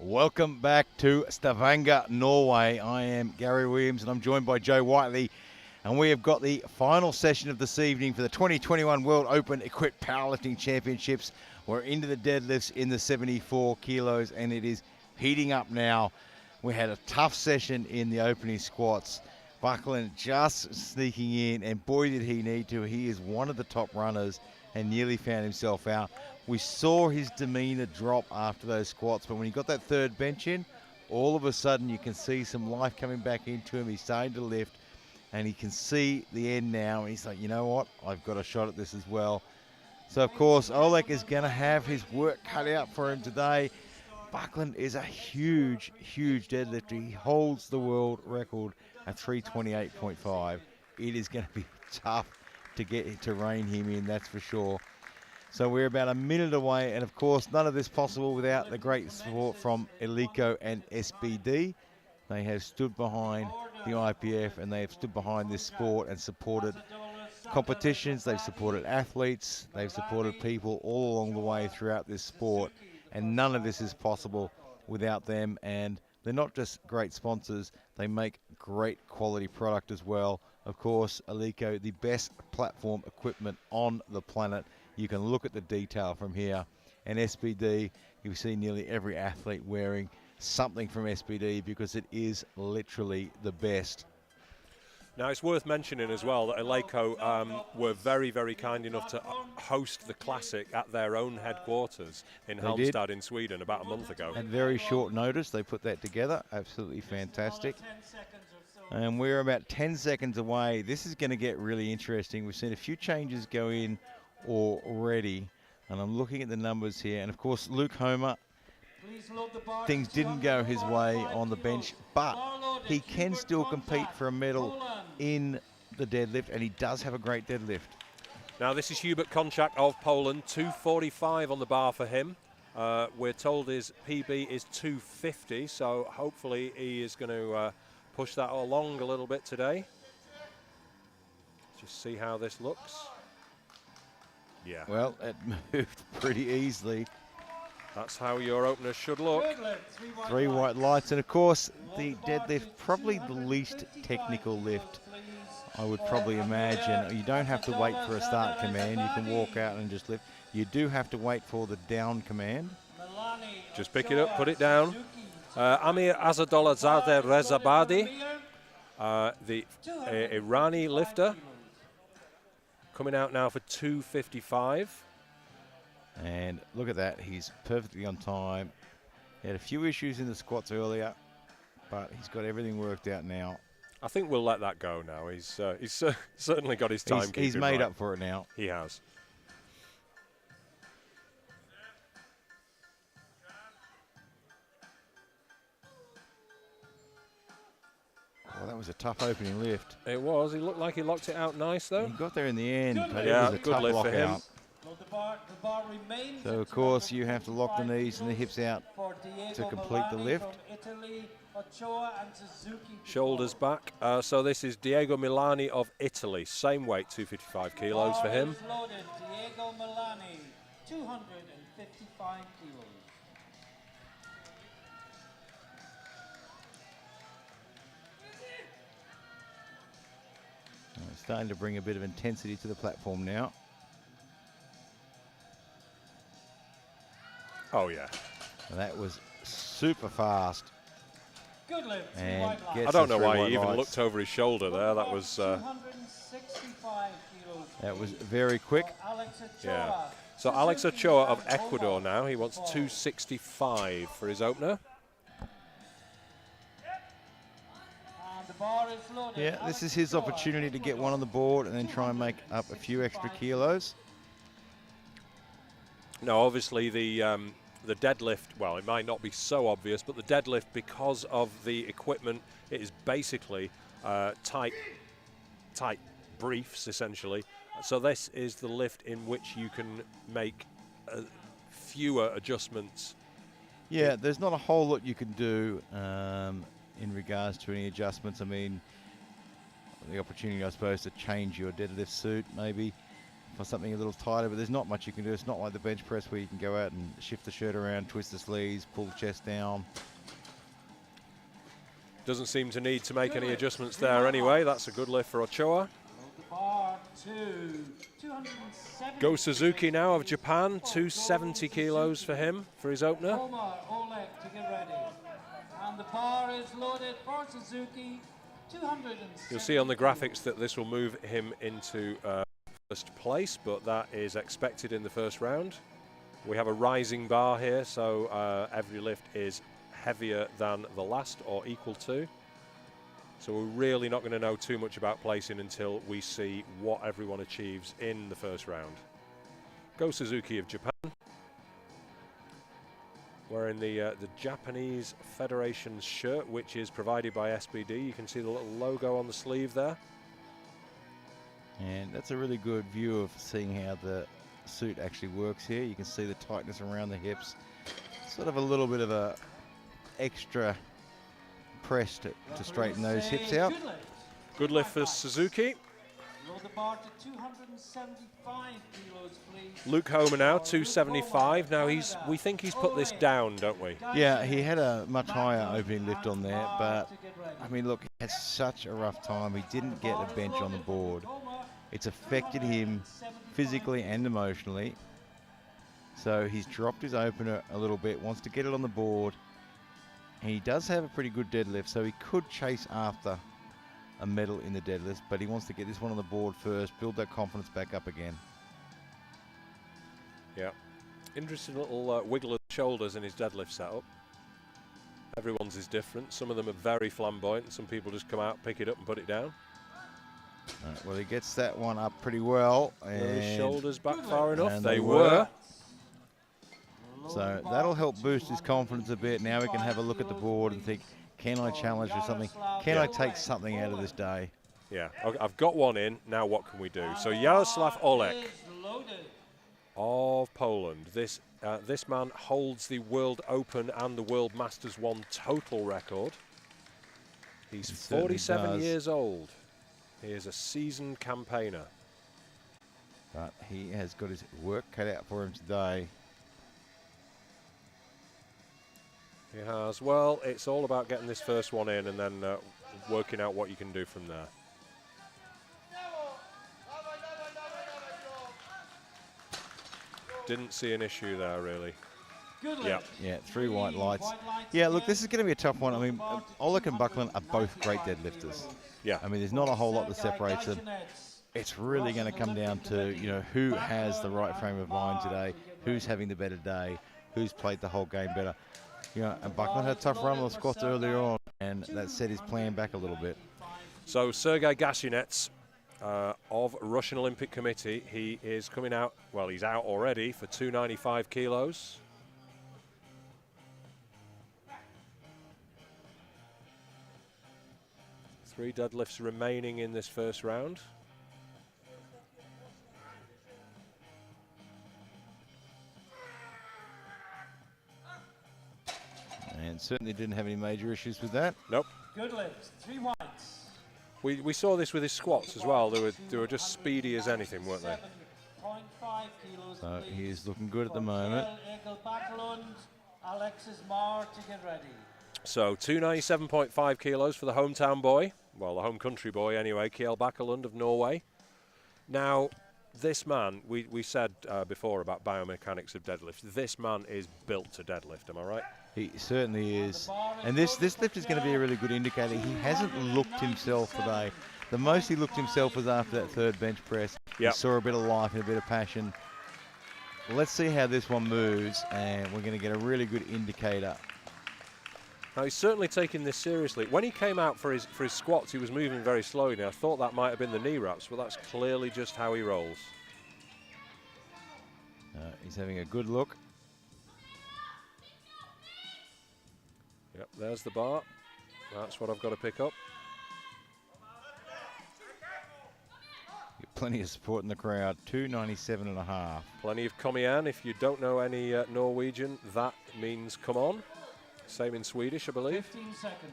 Welcome back to Stavanger, Norway. I am Gary Williams and I'm joined by Joe Whiteley. And we have got the final session of this evening for the 2021 World Open Equipped Powerlifting Championships. We're into the deadlifts in the 74 kilos and it is heating up now. We had a tough session in the opening squats. Buckland just sneaking in, and boy did he need to. He is one of the top runners and nearly found himself out. We saw his demeanor drop after those squats, but when he got that third bench in, all of a sudden you can see some life coming back into him. He's starting to lift, and he can see the end now. And he's like, you know what? I've got a shot at this as well. So, of course, Oleg is going to have his work cut out for him today. Buckland is a huge, huge deadlifter. He holds the world record at 328.5. It is going to be tough to get to rein him in, that's for sure. So we're about a minute away, and of course none of this possible without the great support from Elico and SBD. They have stood behind the IPF and they have stood behind this sport and supported competitions, they've supported athletes, they've supported people all along the way throughout this sport, and none of this is possible without them. And they're not just great sponsors, they make great quality product as well. Of course, Elico, the best platform equipment on the planet. You can look at the detail from here. And SBD, you see nearly every athlete wearing something from SBD because it is literally the best. Now, it's worth mentioning as well that Elico were very, very kind enough to host the Classic at their own headquarters in Halmstad in Sweden about a month ago. At very short notice, they put that together. Absolutely fantastic. And we're about 10 seconds away. This is going to get really interesting. We've seen a few changes go in already. And I'm looking at the numbers here. And, of course, Luke Homer, things didn't go his way on the bench, but he can still compete for a medal in the deadlift, and he does have a great deadlift. Now this is Hubert Konchak of Poland, 245 on the bar for him. We're told his PB is 250, so hopefully he is going to push that along a little bit today. Just see how this looks. Yeah. Well, it moved pretty easily. That's how your opener should look. 3 white lights, and of course the deadlift, probably the least technical lift, I would probably imagine. You don't have to wait for a start command, you can walk out and just lift. You do have to wait for the down command. Just pick it up, put it down. Amir Azadolazadeh Rezabadi, the Irani lifter, coming out now for 255. And look at that, he's perfectly on time. He had a few issues in the squats earlier, but he's got everything worked out now. I think we'll let that go now. He's certainly got his time. He's made up for it now. He has. Well, that was a tough opening lift. It was. He looked like he locked it out nice, though. He got there in the end, but yeah, it was a good tough lift for him. lockout. So, of course, you have to lock the knees and the hips out to complete the lift. Shoulders back. So this is Diego Milani of Italy. Same weight, 255 kilos for him. Diego Milani, 255 kilos. It's starting to bring a bit of intensity to the platform now. Oh, yeah. And that was super fast. Good lift. And I don't know why he even looked over his shoulder there. That was very quick. Yeah. So Alex Ochoa of Ecuador now. He wants 265 for his opener. Yeah, this is his opportunity to get one on the board and then try and make up a few extra kilos. No, obviously the deadlift, well, it might not be so obvious, but the deadlift, because of the equipment, it is basically tight briefs, essentially. So this is the lift in which you can make fewer adjustments. Yeah, there's not a whole lot you can do in regards to any adjustments. I mean, the opportunity, I suppose, to change your deadlift suit, maybe. for something a little tighter, but there's not much you can do. It's not like the bench press where you can go out and shift the shirt around, twist the sleeves, pull the chest down. Doesn't seem to need to make any adjustments there anyway. That's a good lift for Ochoa. Go Suzuki now of Japan, 270 kilos for him for his opener. And the bar is loaded for Suzuki, 270. You'll see on the graphics that this will move him into first place, but that is expected in the first round. We have a rising bar here, so every lift is heavier than the last or equal to. So we're really not going to know too much about placing until we see what everyone achieves in the first round. Go Suzuki of Japan, wearing the Japanese Federation's shirt, which is provided by SBD. You can see the little logo on the sleeve there. And that's a really good view of seeing how the suit actually works here. You can see the tightness around the hips. Sort of a little bit of a extra press to straighten those hips out. Good lift for Suzuki. Load the bar to 275 kilos, please. Luke Homer now, 275. Now we think he's put this down, don't we? Yeah, he had a much higher opening lift on there, but I mean, look, he had such a rough time. He didn't get a bench on the board. It's affected him physically and emotionally. So he's dropped his opener a little bit, wants to get it on the board. And he does have a pretty good deadlift, so he could chase after a medal in the deadlift, but he wants to get this one on the board first, build that confidence back up again. Yeah. Interesting little wiggle of the shoulders in his deadlift setup. Everyone's is different. Some of them are very flamboyant, and some people just come out, pick it up and put it down. Right, well, he gets that one up pretty well. Were his shoulders back far enough? And they were. So that'll help boost his confidence a bit. Now we can have a look at the board and think, can I challenge for something? Can I take something out of this day? Yeah, I've got one in. Now what can we do? So Jaroslav of Poland. This man holds the World Open and the World Masters 1 total record. He's 47 years old. He is a seasoned campaigner. But he has got his work cut out for him today. He has. Well, it's all about getting this first one in and then working out what you can do from there. Didn't see an issue there, really. Yeah. Yeah, 3 white lights. Yeah, look, this is going to be a tough one. I mean, Oleg and Buckland are both great deadlifters. Yeah. I mean, there's not a whole lot that separates them. It's really going to come down to, you know, who has the right frame of mind today, who's having the better day, who's played the whole game better. You know, and Buckland had a tough run on the squats earlier on, and that set his plan back a little bit. So Sergey Gasseynets of Russian Olympic Committee, he is coming out, well, he's out already for 295 kilos. Three deadlifts remaining in this first round. And certainly didn't have any major issues with that. Nope. Good lifts, 3 whites. We saw this with his squats as well. They were just speedy as anything, weren't they? 7.5 kilos, So he is looking good at the moment. Kielbachelund, Alexis Marr to get ready. So 297.5 kilos for the hometown boy. Well, the home country boy anyway, Kielbachelund of Norway. Now, this man, we said before about biomechanics of deadlift. This man is built to deadlift, am I right? He certainly is. And this lift is going to be a really good indicator. He hasn't looked himself today. The most he looked himself was after that third bench press. Yep. He saw a bit of life and a bit of passion. Let's see how this one moves, and we're going to get a really good indicator. Now, he's certainly taking this seriously. When he came out for his squats, he was moving very slowly. Now, I thought that might have been the knee wraps, but that's clearly just how he rolls. He's having a good look. Yep, there's the bar. That's what I've got to pick up. Get plenty of support in the crowd. 297.5. Plenty of kom igen. If you don't know any Norwegian, that means come on. Same in Swedish, I believe. 15 seconds.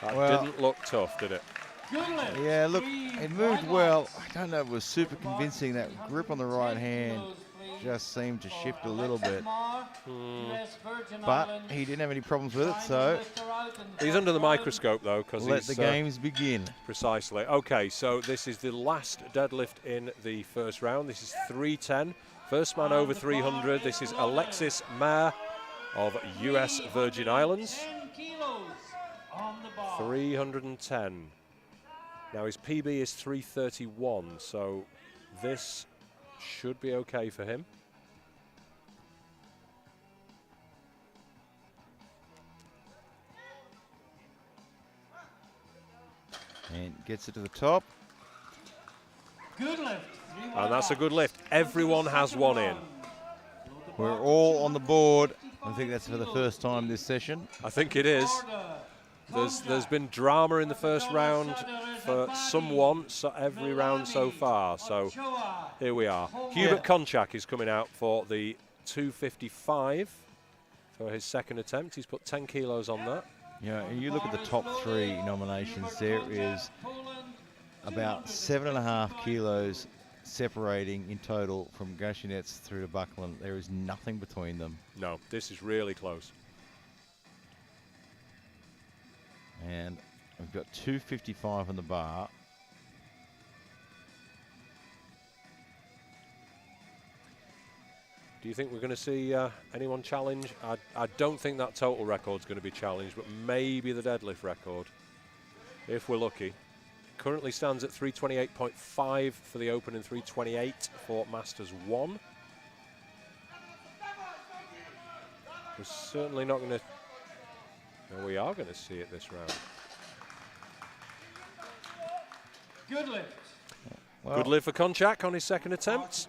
That Well, didn't look tough, did it? Good lift. yeah, look, 3 it moved white well. lights. I don't know if it was super convincing. That grip on the right hand just seemed to shift a little bit. But he didn't have any problems with it, so He's under the microscope, though, because let the games begin. Precisely. Okay, so this is the last deadlift in the first round. This is 310. First man over 300. This is Alexis Marr of US Virgin Islands. 310. Now his PB is 331, so this should be okay for him. And gets it to the top. Good lift. And that's a good lift. Everyone has one in. We're all on the board. I think that's for the first time this session. I think it is. There's been drama in the first round for someone every round so far. So here we are. Hubert Konchak is coming out for the 255 for his second attempt. He's put 10 kilos on that. Yeah, and you look at the top 3 nominations, there is about 7.5 kilos separating in total from Gasseynets through to Buckland. There is nothing between them. No, this is really close. And we've got 255 on the bar. Do you think we're going to see anyone challenge? I don't think that total record's going to be challenged, but maybe the deadlift record, if we're lucky. Currently stands at 328.5 for the Open and 328 for Masters 1. We're certainly not going to... No, we are going to see it this round. Good lift. Well, Good lift for Konchak on his second attempt.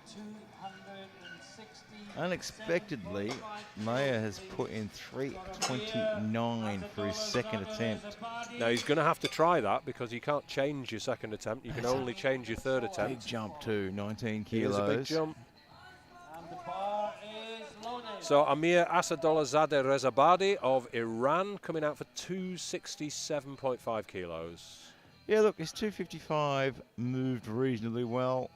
unexpectedly, Maya has put in 329 for his second attempt. Now he's going to have to try that because you can't change your second attempt. You can only change your third attempt. Big jump too, 19 It kilos. is a big jump. And the bar is loaded. So Amir Asadollah Rezabadi of Iran coming out for 267.5 kilos. Yeah, look, his 255 moved reasonably well.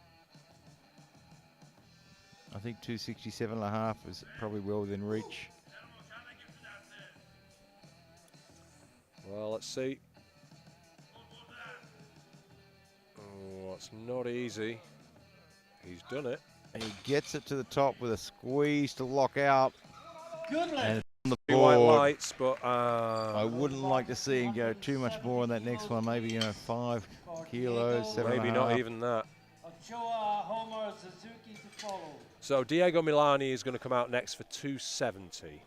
I think 267.5 is probably well within reach. Well, let's see. Oh, it's not easy. He's done it. And he gets it to the top with a squeeze to lock out. Good lift. And it's on the Two white board. lights, but I wouldn't like to see him go too much more on that next one. Maybe, 5 kilos, 7.5. maybe not even that. Ochoa, Homer, Suzuki to follow. So Diego Milani is going to come out next for 270.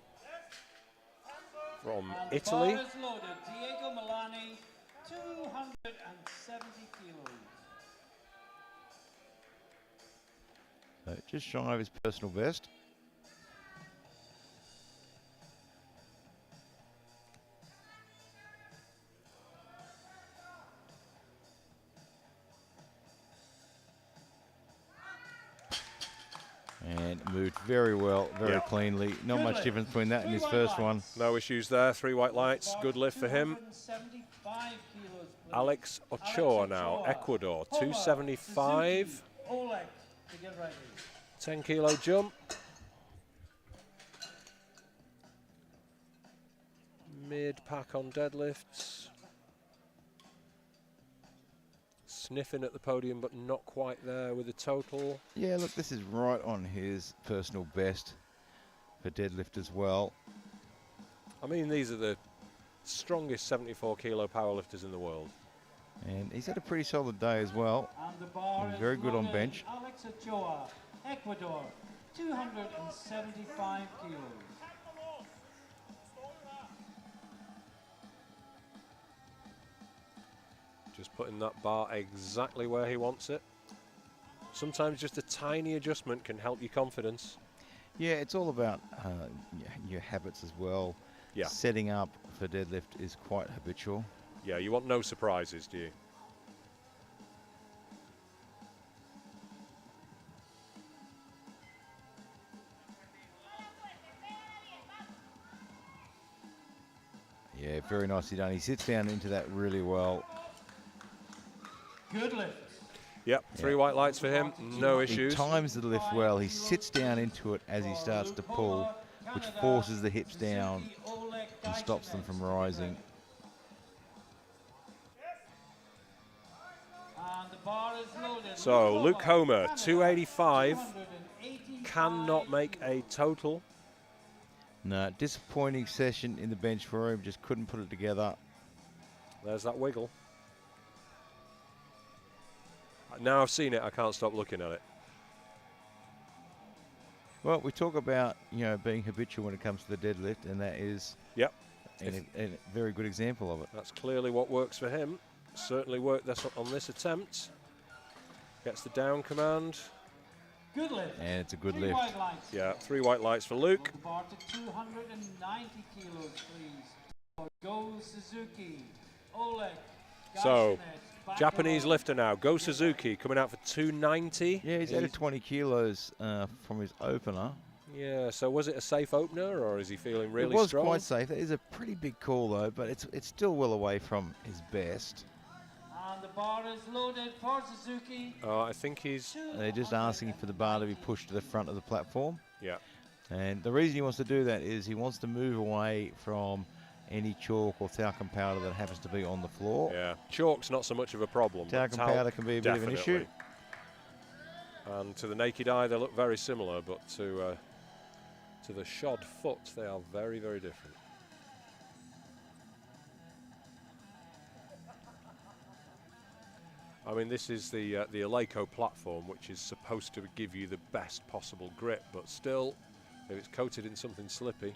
From And the Italy. bar is loaded. Diego Milani, 270 kilos. So just shy of his personal best. And moved very well, very cleanly. Not much difference between that and his first one. No issues there. 3 white lights. Good lift for him. 275 kilos, please. Alex Ochoa now, Ecuador. 275. Oleg to get ready. 10 kilo jump. Mid pack on deadlifts. Sniffing at the podium, but not quite there with the total. Yeah, look, this is right on his personal best for deadlift as well. I mean, these are the strongest 74 kilo powerlifters in the world. And he's had a pretty solid day as well. And the bar Been is very good on loaded. bench. Alex Ochoa, Ecuador, 275 kilos. Just putting that bar exactly where he wants it. Sometimes just a tiny adjustment can help your confidence. Yeah, it's all about your habits as well. Yeah. Setting up for deadlift is quite habitual. Yeah, you want no surprises, do you? Yeah, very nicely done. He sits down into that really well. Good lift. Yep, 3 white lights for him, no issues. He times the lift well. He sits down into it as he starts to pull, which forces the hips down and stops them from rising. So Luke Homer, 285, cannot make a total. No, disappointing session in the bench for him, just couldn't put it together. There's that wiggle. Now I've seen it, I can't stop looking at it. Well, we talk about, you know, being habitual when it comes to the deadlift, and that is a very good example of it. That's clearly what works for him. Certainly worked this on this attempt. Gets the down command. Good lift. And it's a good lift. Yeah, 3 white lights for Luke. Bar to 290 kilos, please. Go Suzuki. Oleg. So, Gasseynets, Japanese lifter now. Go Suzuki coming out for 290. Yeah, he's added 20 kilos from his opener. Yeah, so was it a safe opener, or is he feeling really It was strong? quite safe. It is a pretty big call, though, but it's still well away from his best. And the bar is loaded for Suzuki. I think he's... They're just asking for the bar to be pushed to the front of the platform. Yeah. And the reason he wants to do that is he wants to move away from any chalk or talcum powder that happens to be on the floor. Yeah, chalk's not so much of a problem. Talcum powder can be a bit of an issue. And to the naked eye, they look very similar, but to the shod foot, they are very, very different. I mean, this is the Aleco platform, which is supposed to give you the best possible grip, but still, if it's coated in something slippy.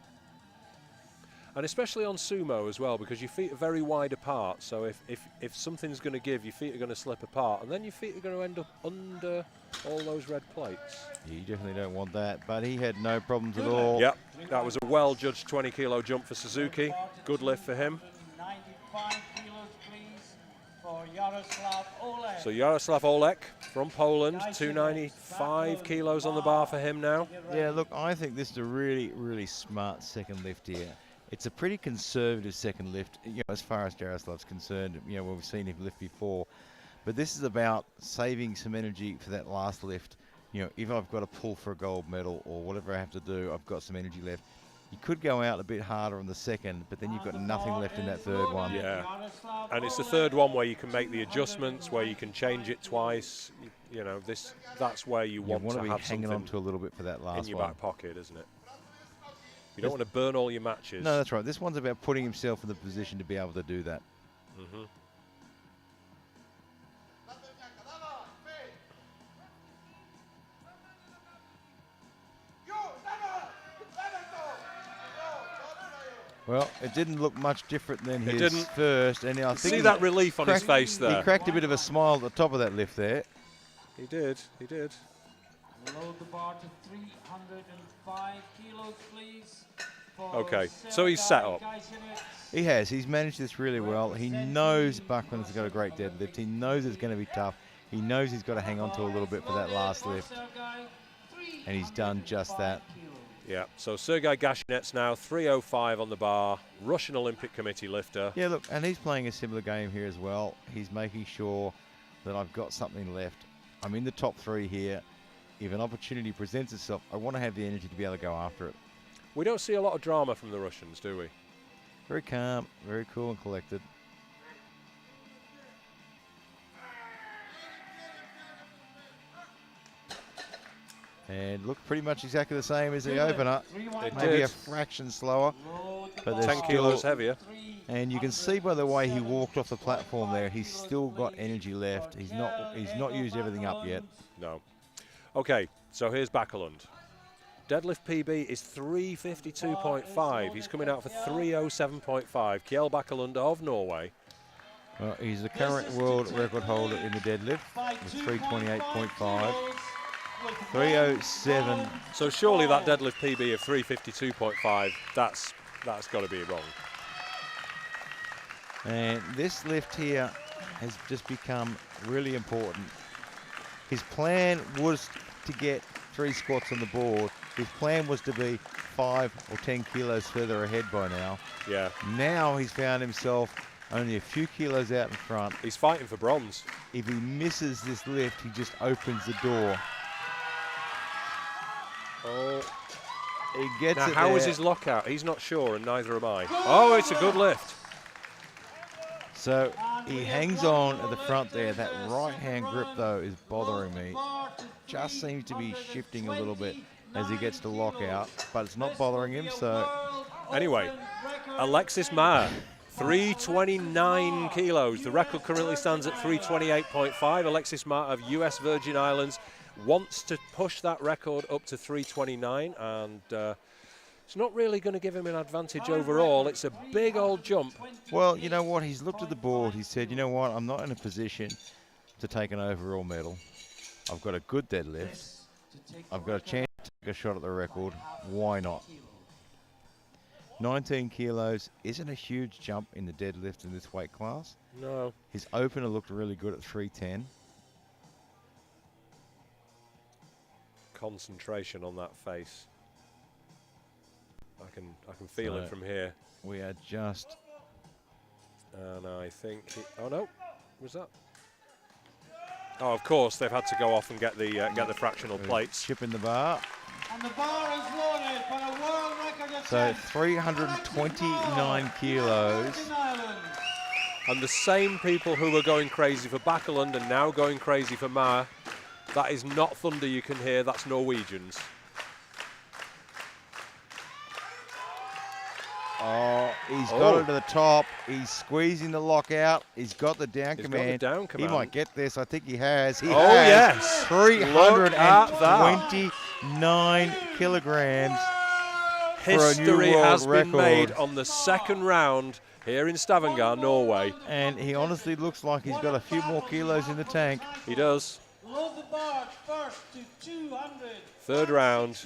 And especially on sumo as well, because your feet are very wide apart, so if something's going to give, your feet are going to slip apart, and then your feet are going to end up under all those red plates. You definitely don't want that, but he had no problems at all. Yep, that was a well-judged 20-kilo jump for Suzuki. Good lift for him. 95 kilos, please, for Jaroslav Oleg. So Jaroslav Oleg from Poland, 295 kilos on the bar for him now. Yeah, look, I think this is a really, really smart second lift here. It's a pretty conservative second lift, you know, as far as Jaroslav's concerned. You know, we've seen him lift before, but this is about saving some energy for that last lift. You know, if I've got to pull for a gold medal or whatever I have to do, I've got some energy left. You could go out a bit harder on the second, but then you've got nothing left in that third one. Yeah, and it's the third one where you can make the adjustments, where you can change it twice. You know, that's where you want to be have hanging on to a little bit for that last in your one. back pocket, isn't it? You don't want to burn all your matches. No, that's right. This one's about putting himself in the position to be able to do that. Mm-hmm. Well, it didn't look much different than his didn't. first, and I think See that relief on his face there. He cracked a bit of a smile at the top of that lift there. He did. He did. Load the bar to 305 kilos, please. Okay, so he's set up. He has. He's managed this really well. He knows Buckland's got a great deadlift. He knows it's going to be tough. He knows he's got to hang on to a little bit for that last lift. And he's done just that. Yeah, so Sergey Gasseynets now, 305 on the bar, Russian Olympic Committee lifter. Yeah, look, and he's playing a similar game here as well. He's making sure that I've got something left. I'm in the top 3 here. If an opportunity presents itself, I want to have the energy to be able to go after it. We don't see a lot of drama from the Russians, do we? Very calm, very cool and collected. And look pretty much exactly the same as the opener. Maybe a fraction slower, but they're 10 kilos heavier. And you can see by the way he walked off the platform there, he's still got energy left. He's not used everything up yet. No. Okay, so here's Backelund. Deadlift PB is 352.5. He's coming out for 307.5. Kielbachelund of Norway. Well, he's the current world record holder in the deadlift with 328.5. 307. So surely that deadlift PB of 352.5, that's got to be wrong. And this lift here has just become really important. His plan was to get 3 squats on the board. His plan was to be 5 or 10 kilos further ahead by now. Yeah. Now he's found himself only a few kilos out in front. He's fighting for bronze. If he misses this lift, he just opens the door. Oh. He gets now, it how there. was his lockout? He's not sure, and neither am I. Oh, it's a good lift. So he hangs on at the front there. That right-hand grip, though, is bothering me. Just seems to be shifting a little bit as he gets to lockout, but it's not bothering him, so... Anyway, Alexis Marr, 329 kilos. The record currently stands at 328.5. Alexis Marr of US Virgin Islands wants to push that record up to 329, and it's not really going to give him an advantage overall. It's a big old jump. Well, you know what? He's looked at the board. He said, you know what? I'm not in a position to take an overall medal. I've got a good deadlift. I've got a chance to take a shot at the record. Why not? 19 kilos isn't a huge jump in the deadlift in this weight class. No. His opener looked really good at 310. Concentration on that face. I can feel it from here. We are just... And I think... oh, no. Was that? Oh, of course, they've had to go off and get the fractional plates. Chipping the bar. And the bar is loaded for a world record of So 329 kilos. And the same people who were going crazy for Backeland are now going crazy for Marr. That is not thunder you can hear, that's Norwegians. Oh, he's got it to the top. He's squeezing the lockout. He's got the down command. He might get this. I think he has. He has. Yes. 329 kilograms. History has been made on the second round here in Stavanger, Norway. And he honestly looks like he's got a few more kilos in the tank. He does. Load the bar first to 200. Third round.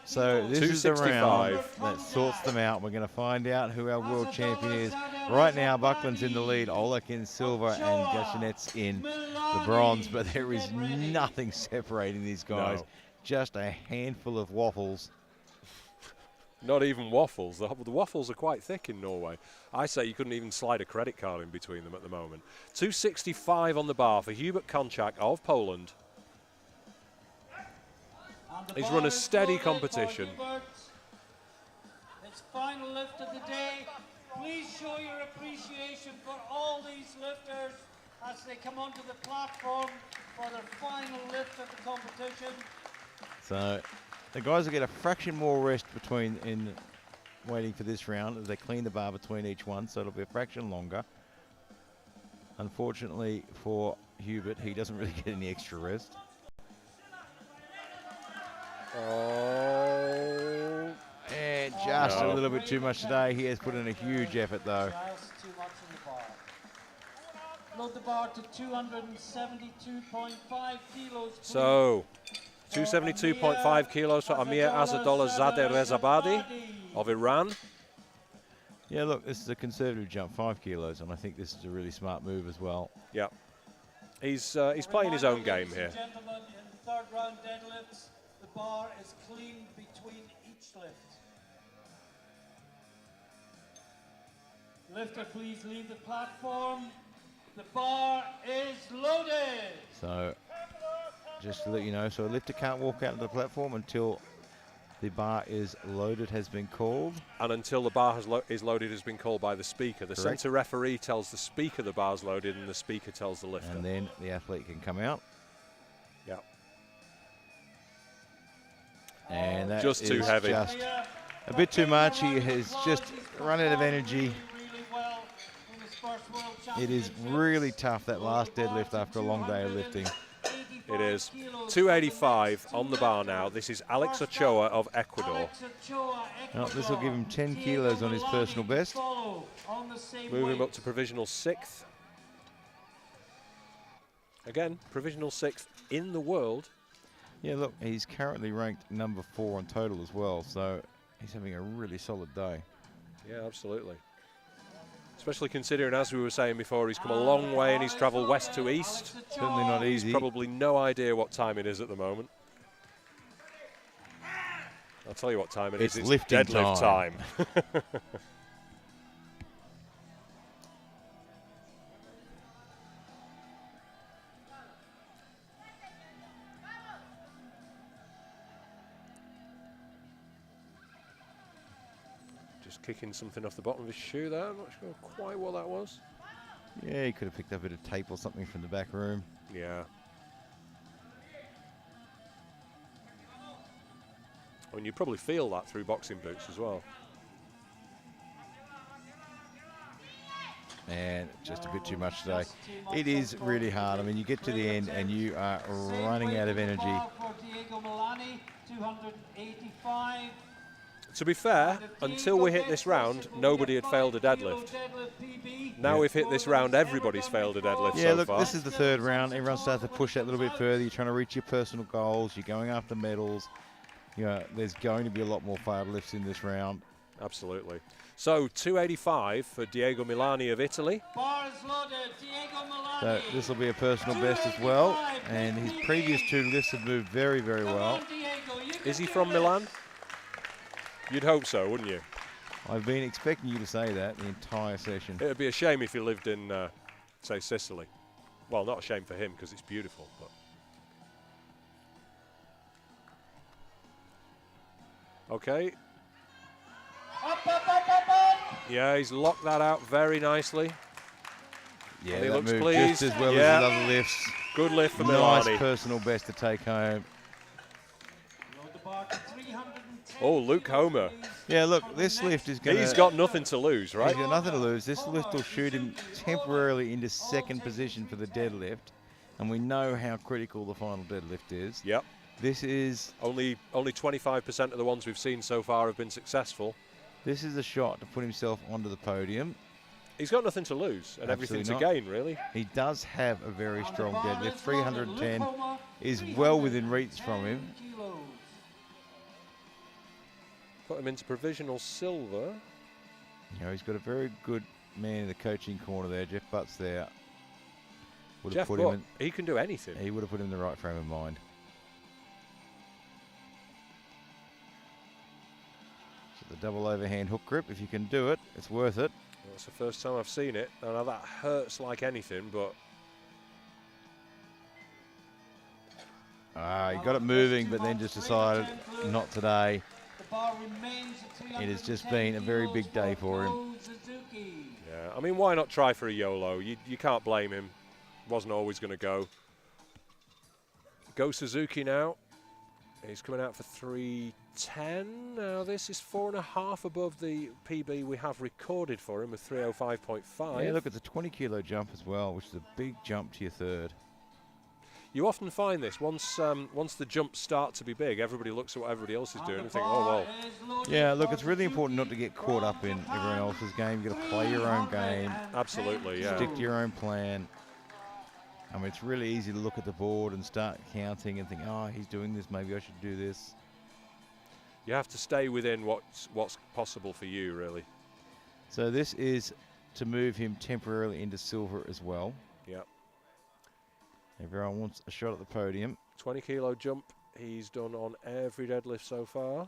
So this is the round that sorts them out. We're going to find out who our world champion is. Right now, Buckland's in the lead. Oleg in silver and Gasseynets in the bronze. But there is nothing separating these guys. No. Just a handful of waffles. Not even waffles. The waffles are quite thick in Norway. I say you couldn't even slide a credit card in between them at the moment. 265 on the bar for Hubert Konchak of Poland. He's run a steady competition. It's final lift of the day. Please show your appreciation for all these lifters as they come onto the platform for their final lift of the competition. So the guys will get a fraction more rest in waiting for this round as they clean the bar between each one, so it'll be a fraction longer. Unfortunately for Hubert, he doesn't really get any extra rest. Oh. And just a little bit too much today. He has put in a huge effort, though. Just too much in the bar. Load the bar to 272.5 kilos. So, 272.5 kilos for Amir Azadollah Zadeh Rezabadi of Iran. Yeah, look, this is a conservative jump, 5 kilos, and I think this is a really smart move as well. Yeah. He's playing his own game here. Gentlemen, in third round deadlifts, the bar is clean between each lift. Lifter, please leave the platform. The bar is loaded. So, just to let you know, so a lifter can't walk out of the platform until the bar is loaded, has been called. And until the bar is loaded, has been called by the speaker. The Correct. centre referee tells the speaker the bar's loaded, and the speaker tells the lifter. And then the athlete can come out. Yeah. And that Just too is heavy. Just a bit too much. He has just run out of energy. It is really tough, that last deadlift after a long day of lifting. It is. 285 on the bar now. This is Alex Ochoa of Ecuador. Well, this will give him 10 kilos on his personal best. Move him up to provisional 6th. Again, provisional 6th in the world. Yeah, look, he's currently ranked number 4 on total as well, so he's having a really solid day. Yeah, absolutely. Especially considering, as we were saying before, he's come a long way and he's travelled west to east. Certainly not easy. He's probably no idea what time it is at the moment. I'll tell you what time it It's is. It's lifting deadlift time. Just kicking something off the bottom of his shoe there. I'm not sure quite what that was. Yeah, he could have picked up a bit of tape or something from the back room. Yeah. And you probably feel that through boxing boots as well. And just a bit too much today. It is really hard. I mean, you get to the end and you are running out of energy. For Diego Milani, 285. To be fair, until we hit this round, nobody had failed a deadlift. Now we've hit this round, everybody's failed a deadlift Yeah, so look, far. this is the third round. Everyone starts to push that a little bit further. You're trying to reach your personal goals. You're going after medals. You know, there's going to be a lot more failed lifts in this round. Absolutely. So 285 for Diego Milani of Italy. Bar is loaded, Diego Milani. So this will be a personal best as well. And his previous two lifts have moved very, very well. Is he from Milan? You'd hope so, wouldn't you? I've been expecting you to say that the entire session. It would be a shame if he lived in, say, Sicily. Well, not a shame for him because it's beautiful. But okay. Up. Yeah, he's locked that out very nicely. Yeah, and he that looks moved pleased. just as well Yeah. as his other lifts. Good lift for Nice Milani. personal best to take home. Load the bar to 310 Oh, Luke Homer. Yeah, look, this lift is going to... He's got nothing to lose, right? He's got nothing to lose. This lift will shoot him temporarily into second position for the deadlift. And we know how critical the final deadlift is. Yep. This is... Only 25% of the ones we've seen so far have been successful. This is a shot to put himself onto the podium. He's got nothing to lose and everything to gain, really. He does have a very strong deadlift. 310 is well within reach from him. Put him into provisional silver. You know, he's got a very good man in the coaching corner there. Jeff Butt's there. Would have Jeff put Butt, him he can do anything. he would have put him in the right frame of mind. So the double overhand hook grip, if you can do it, it's worth it. Well, it's the first time I've seen it. Now that hurts like anything, but He got it moving, but then just decided not today. It has just been a very big day for him. yeah, I mean, why not try for a YOLO? You can't blame him. Wasn't always going to go. Go Suzuki now. He's coming out for 310. Now this is 4.5 above the PB we have recorded for him of 305.5. Yeah, look, it's a 20 kilo jump as well, which is a big jump to your third. You often find this once the jumps start to be big, everybody looks at what everybody else is doing and think, oh well. Yeah, look, it's really important not to get caught up in everyone else's game. You've got to play your own game. Absolutely, yeah. Stick to your own plan. I mean, it's really easy to look at the board and start counting and think, oh, he's doing this, maybe I should do this. You have to stay within what's possible for you, really. So this is to move him temporarily into silver as well. Yep. Everyone wants a shot at the podium. 20 kilo jump he's done on every deadlift so far.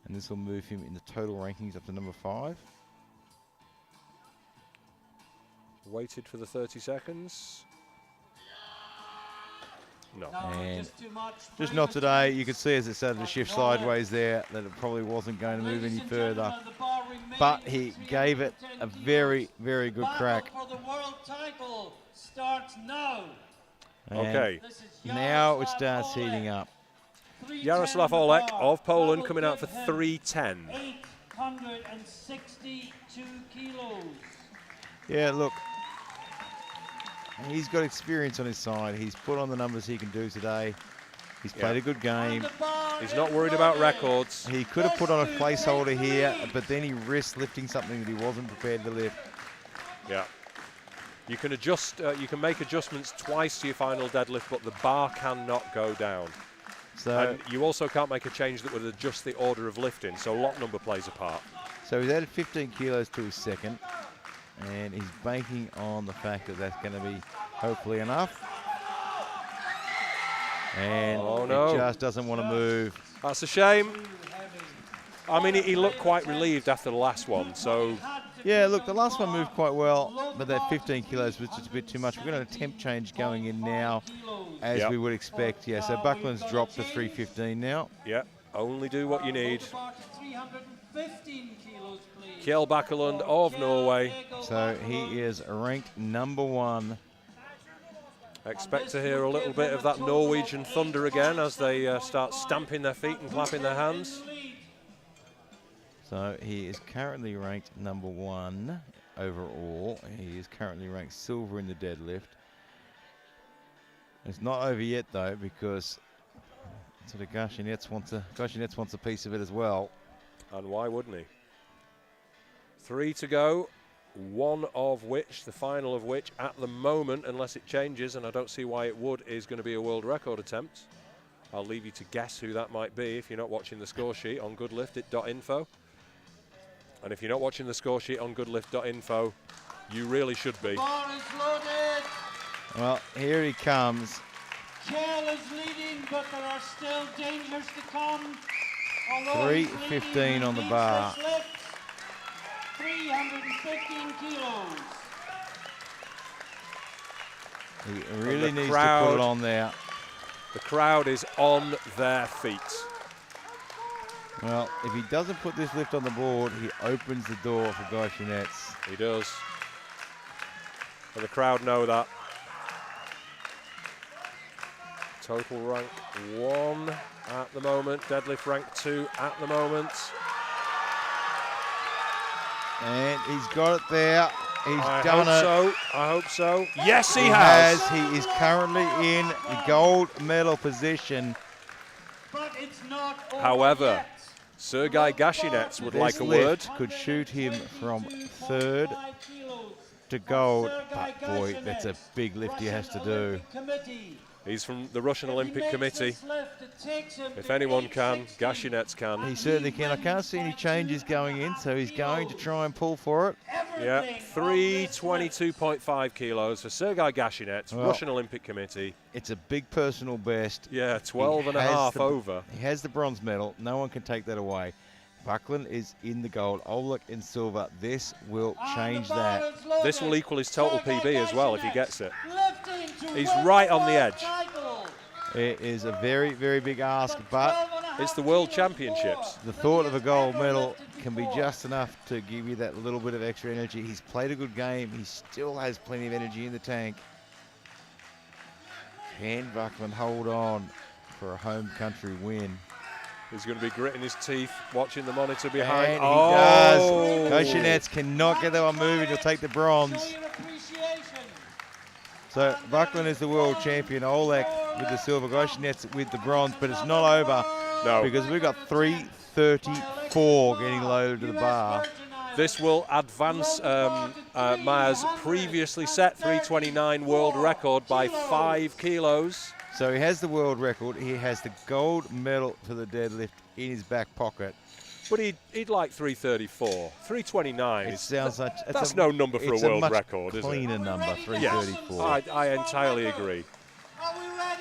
And this will move him in the total rankings up to number 5. Waited for the 30 seconds. No. And just not today. You could see as it started to shift sideways there that it probably wasn't going to move any further. But he gave it a very, very good crack. For the world title starts now. And Okay. now it starts heating up. Jaroslav of Poland coming out for 310. 862 kilos. Yeah, look. He's got experience on his side. He's put on the numbers he can do today. He's played a good game. He's not worried about records. He could have put on a placeholder here, but then he risked lifting something that he wasn't prepared to lift. Yeah. You can adjust. You can make adjustments twice to your final deadlift, but the bar cannot go down. So, And you also can't make a change that would adjust the order of lifting, so lot number plays a part. so he's added 15 kilos to his second, and he's banking on the fact that that's going to be hopefully enough. And Oh, no. it just doesn't want to move. That's a shame. I mean, he looked quite relieved after the last one, so... Yeah, look, the last one moved quite well, but that 15 kilos was just a bit too much. We're going to attempt change going in now, as we would expect. Yeah, so Buckland's dropped to 315 now. Yeah, only do what you need. Kielbachelund of Norway. So he is ranked #1. Expect to hear a little bit of that Norwegian thunder again as they start stamping their feet and clapping their hands. So he is currently ranked #1 overall. He is currently ranked silver in the deadlift. It's not over yet though, because sort of Gasseynets wants a piece of it as well. And why wouldn't he? 3 to go, one of which, the final of which, at the moment, unless it changes, and I don't see why it would, is going to be a world record attempt. I'll leave you to guess who that might be if you're not watching the score sheet on goodliftit.info. And if you're not watching the score sheet on goodlift.info, you really should be. Well, here he comes. Kiel is leading, but there are still dangers to come. 315 on the bar. 315 kilos. He really needs to put it on there. The crowd is on their feet. Well, if he doesn't put this lift on the board, he opens the door for Gasseynets. He does. And the crowd know that. Total rank 1 at the moment. Deadlift rank 2 at the moment. And he's got it there. He's done it. I hope so. Yes, he has. He is currently in the gold medal position. But it's not over However, yet. Sergey Gasseynets would like a This word. lift could shoot him from 3rd to gold. But boy, that's a big lift he has to do. He's from the Russian Olympic Committee. If anyone can, Gasseynets can. He certainly can. I can't see any changes going in, so he's going to try and pull for it. Yeah, 322.5 kilos for Sergey Gasseynets, Well, Russian Olympic Committee. It's a big personal best. Yeah, 12 and a half over. He has the bronze medal. No one can take that away. Buckland is in the gold. Oleg in silver. This will change that. This will equal his total PB as well if he gets it. He's right on the edge. It is a very, very big ask, but it's the World Championships. The thought of a gold medal can be just enough to give you that little bit of extra energy. He's played a good game. He still has plenty of energy in the tank. Can Buckland hold on for a home country win? He's going to be gritting his teeth, watching the monitor behind. And he does. Gasseynets cannot get that one moving. He'll take the bronze. So Buckland is the world champion. Oleg with the silver. Gasseynets with the bronze, but it's not over. No. Because we've got 334 getting loaded to the bar. This will advance Mar's previously set 329 world record by 5 kilos. So he has the world record. He has the gold medal for the deadlift in his back pocket. But he'd like 334. 329. It sounds like that's no number for a world record, is it? Cleaner number, 334. Yes, I entirely agree.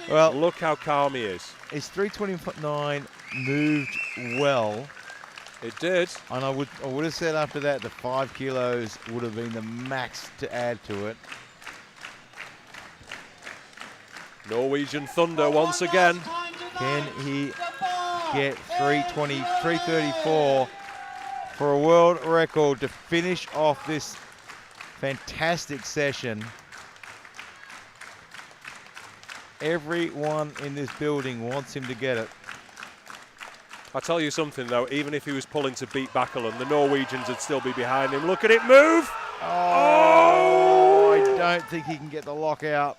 Well, look how calm he is. His 329 moved well. It did. And I would have said after that the 5 kilos would have been the max to add to it. Norwegian Thunder once again. Can he get 334 for a world record to finish off this fantastic session? Everyone in this building wants him to get it. I'll tell you something though, even if he was pulling to beat Backelund, the Norwegians would still be behind him. Look at it move! Oh! I don't think he can get the lockout.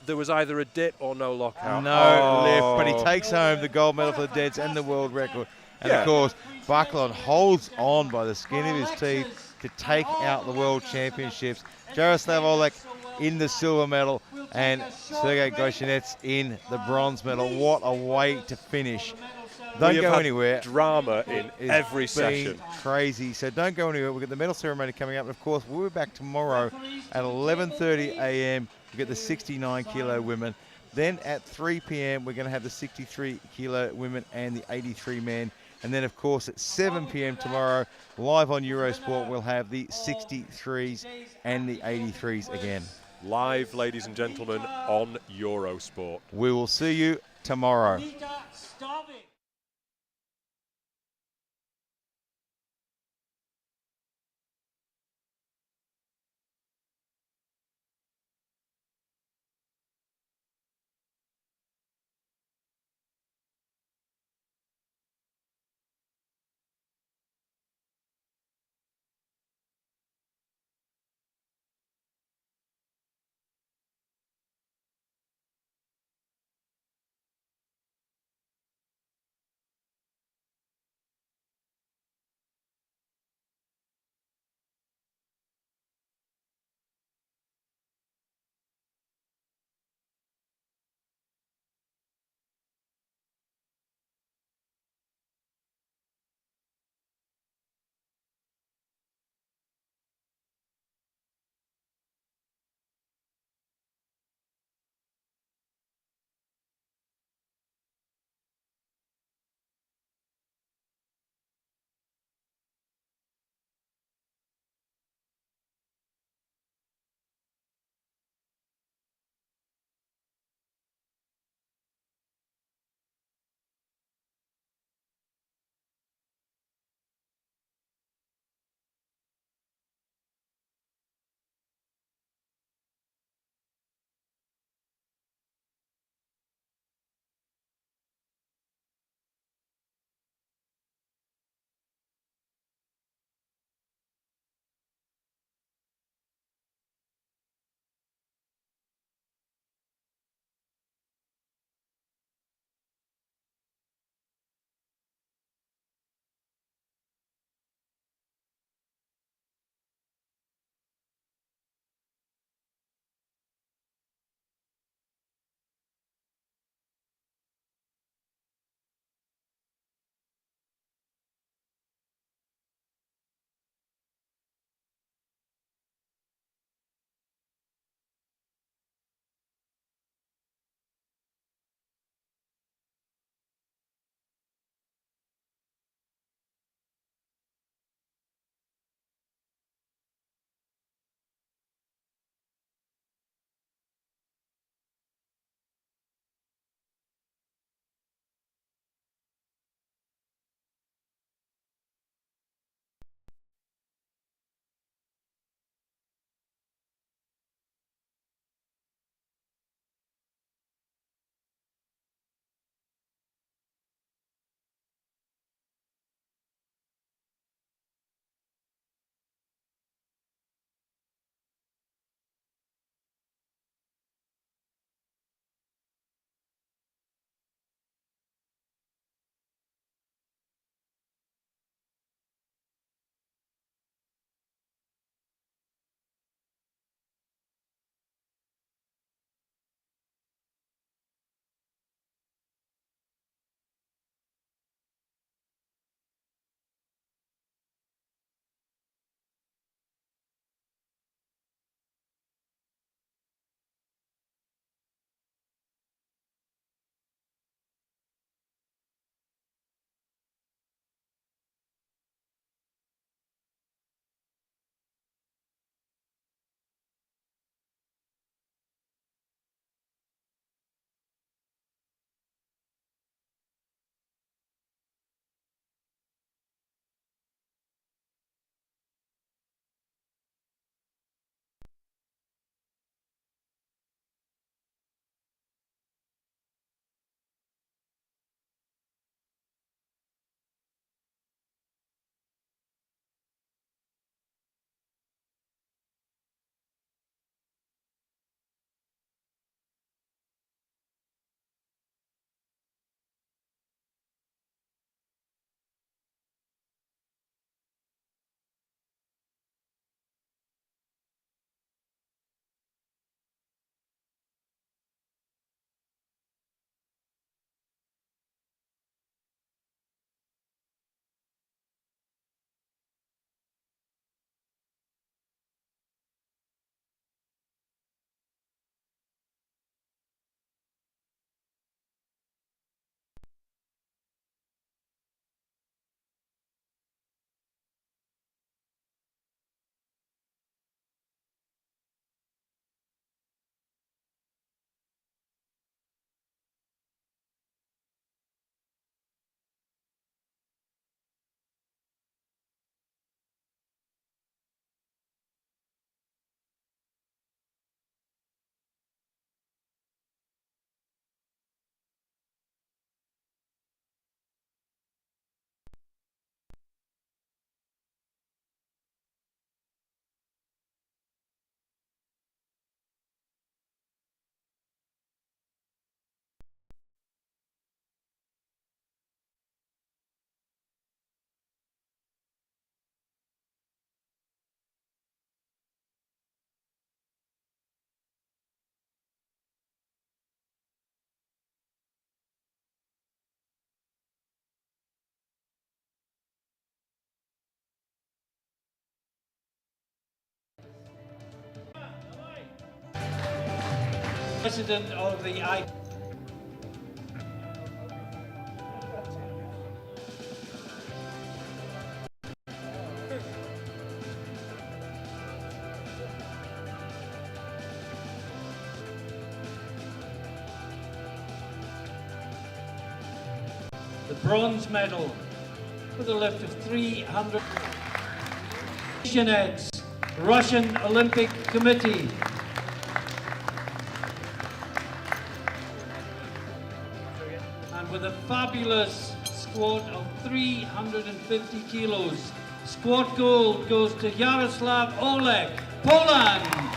There was either a dip or no lockout. No lift, but he takes home the gold medal for the Deads and the world record. And of course, Backelund holds on by the skin of his teeth to take out the world championships. Jaroslav Oleg in the silver medal and Sergey Gasseynets in the bronze medal. What a way to finish. Don't go anywhere. Drama in every session. Crazy. So don't go anywhere. We've got the medal ceremony coming up. And of course, we'll be back tomorrow at 11:30 a.m. We get the 69 kilo women. Then at 3 p.m. we're going to have the 63 kilo women and the 83 men And then, of course, at 7 p.m. tomorrow, live on Eurosport, we'll have the 63s and the 83s again. Live, ladies and gentlemen, on Eurosport. We will see you tomorrow. president of the the bronze medal with a lift of 300. Gasseynets, Russian Olympic Committee. And with a fabulous squat of 350 kilos, squat gold goes to Jaroslav of Poland.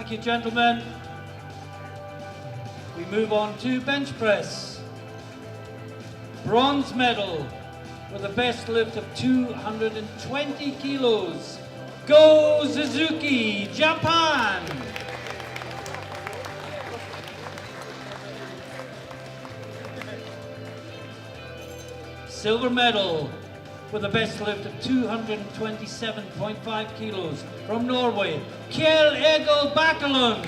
Thank you, gentlemen. We move on to bench press. Bronze medal with a best lift of 220 kilos. Go Suzuki, Japan. Silver medal with a best lift of 227.5 kilos from Norway, Kielbachelund.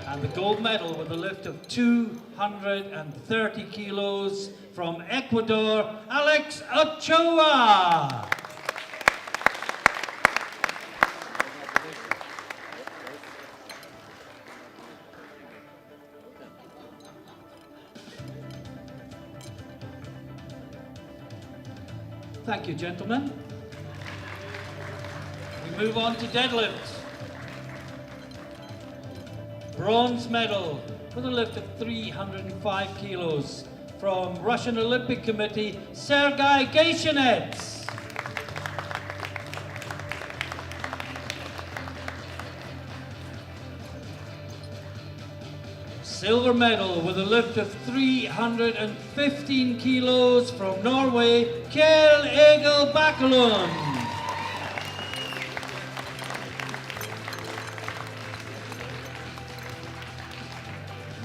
And the gold medal with a lift of 230 kilos from Ecuador, Alexis Ochoa. Thank you, gentlemen. We move on to deadlift. Bronze medal with a lift of 305 kilos from Russian Olympic Committee, Sergey Gasseynets. Silver medal with a lift of 315 kilos from Norway, Kielbachelund.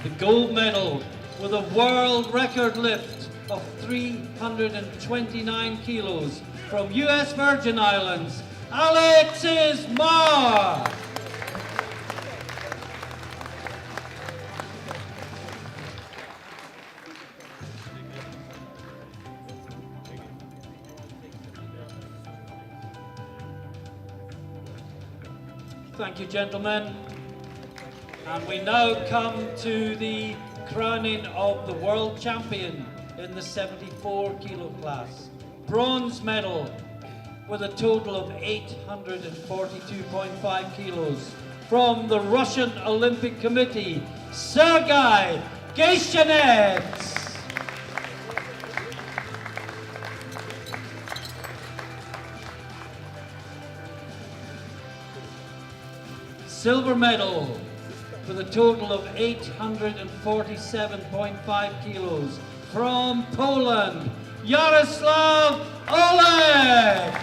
The gold medal with a world record lift of 329 kilos from US Virgin Islands, Alexis Marr. Thank you, gentlemen. And we now come to the crowning of the world champion in the 74 kilo class. Bronze medal with a total of 842.5 kilos from the Russian Olympic Committee, Sergey Gasseynets. Silver medal with a total of 847.5 kilos from Poland, Jaroslav of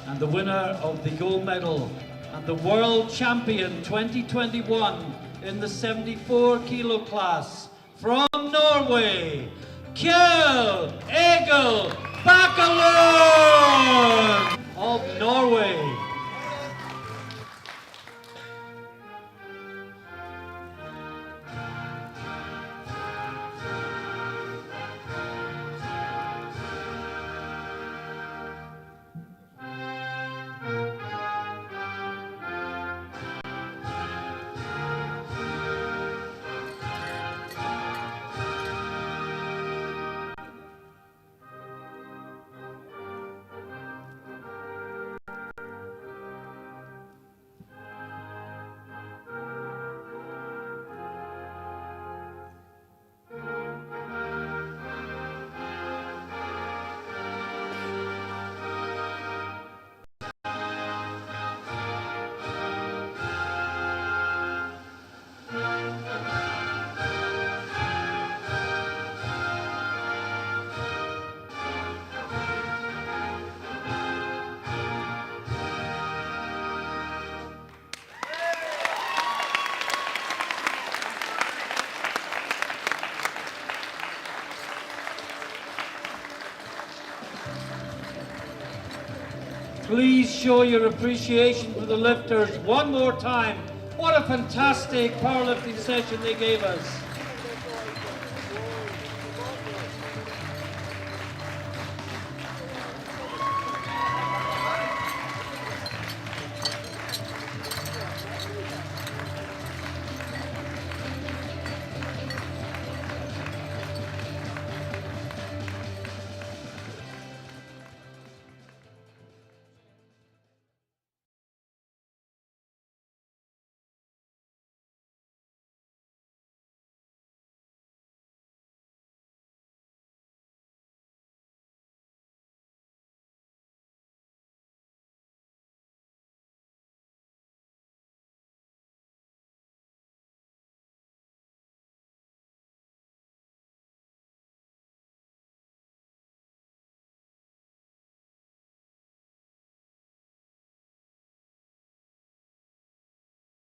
And the winner of the gold medal and the world champion 2021 in the 74 kilo class from Norway, Kielbachelund of Norway. Please show your appreciation for the lifters one more time. What a fantastic powerlifting session they gave us.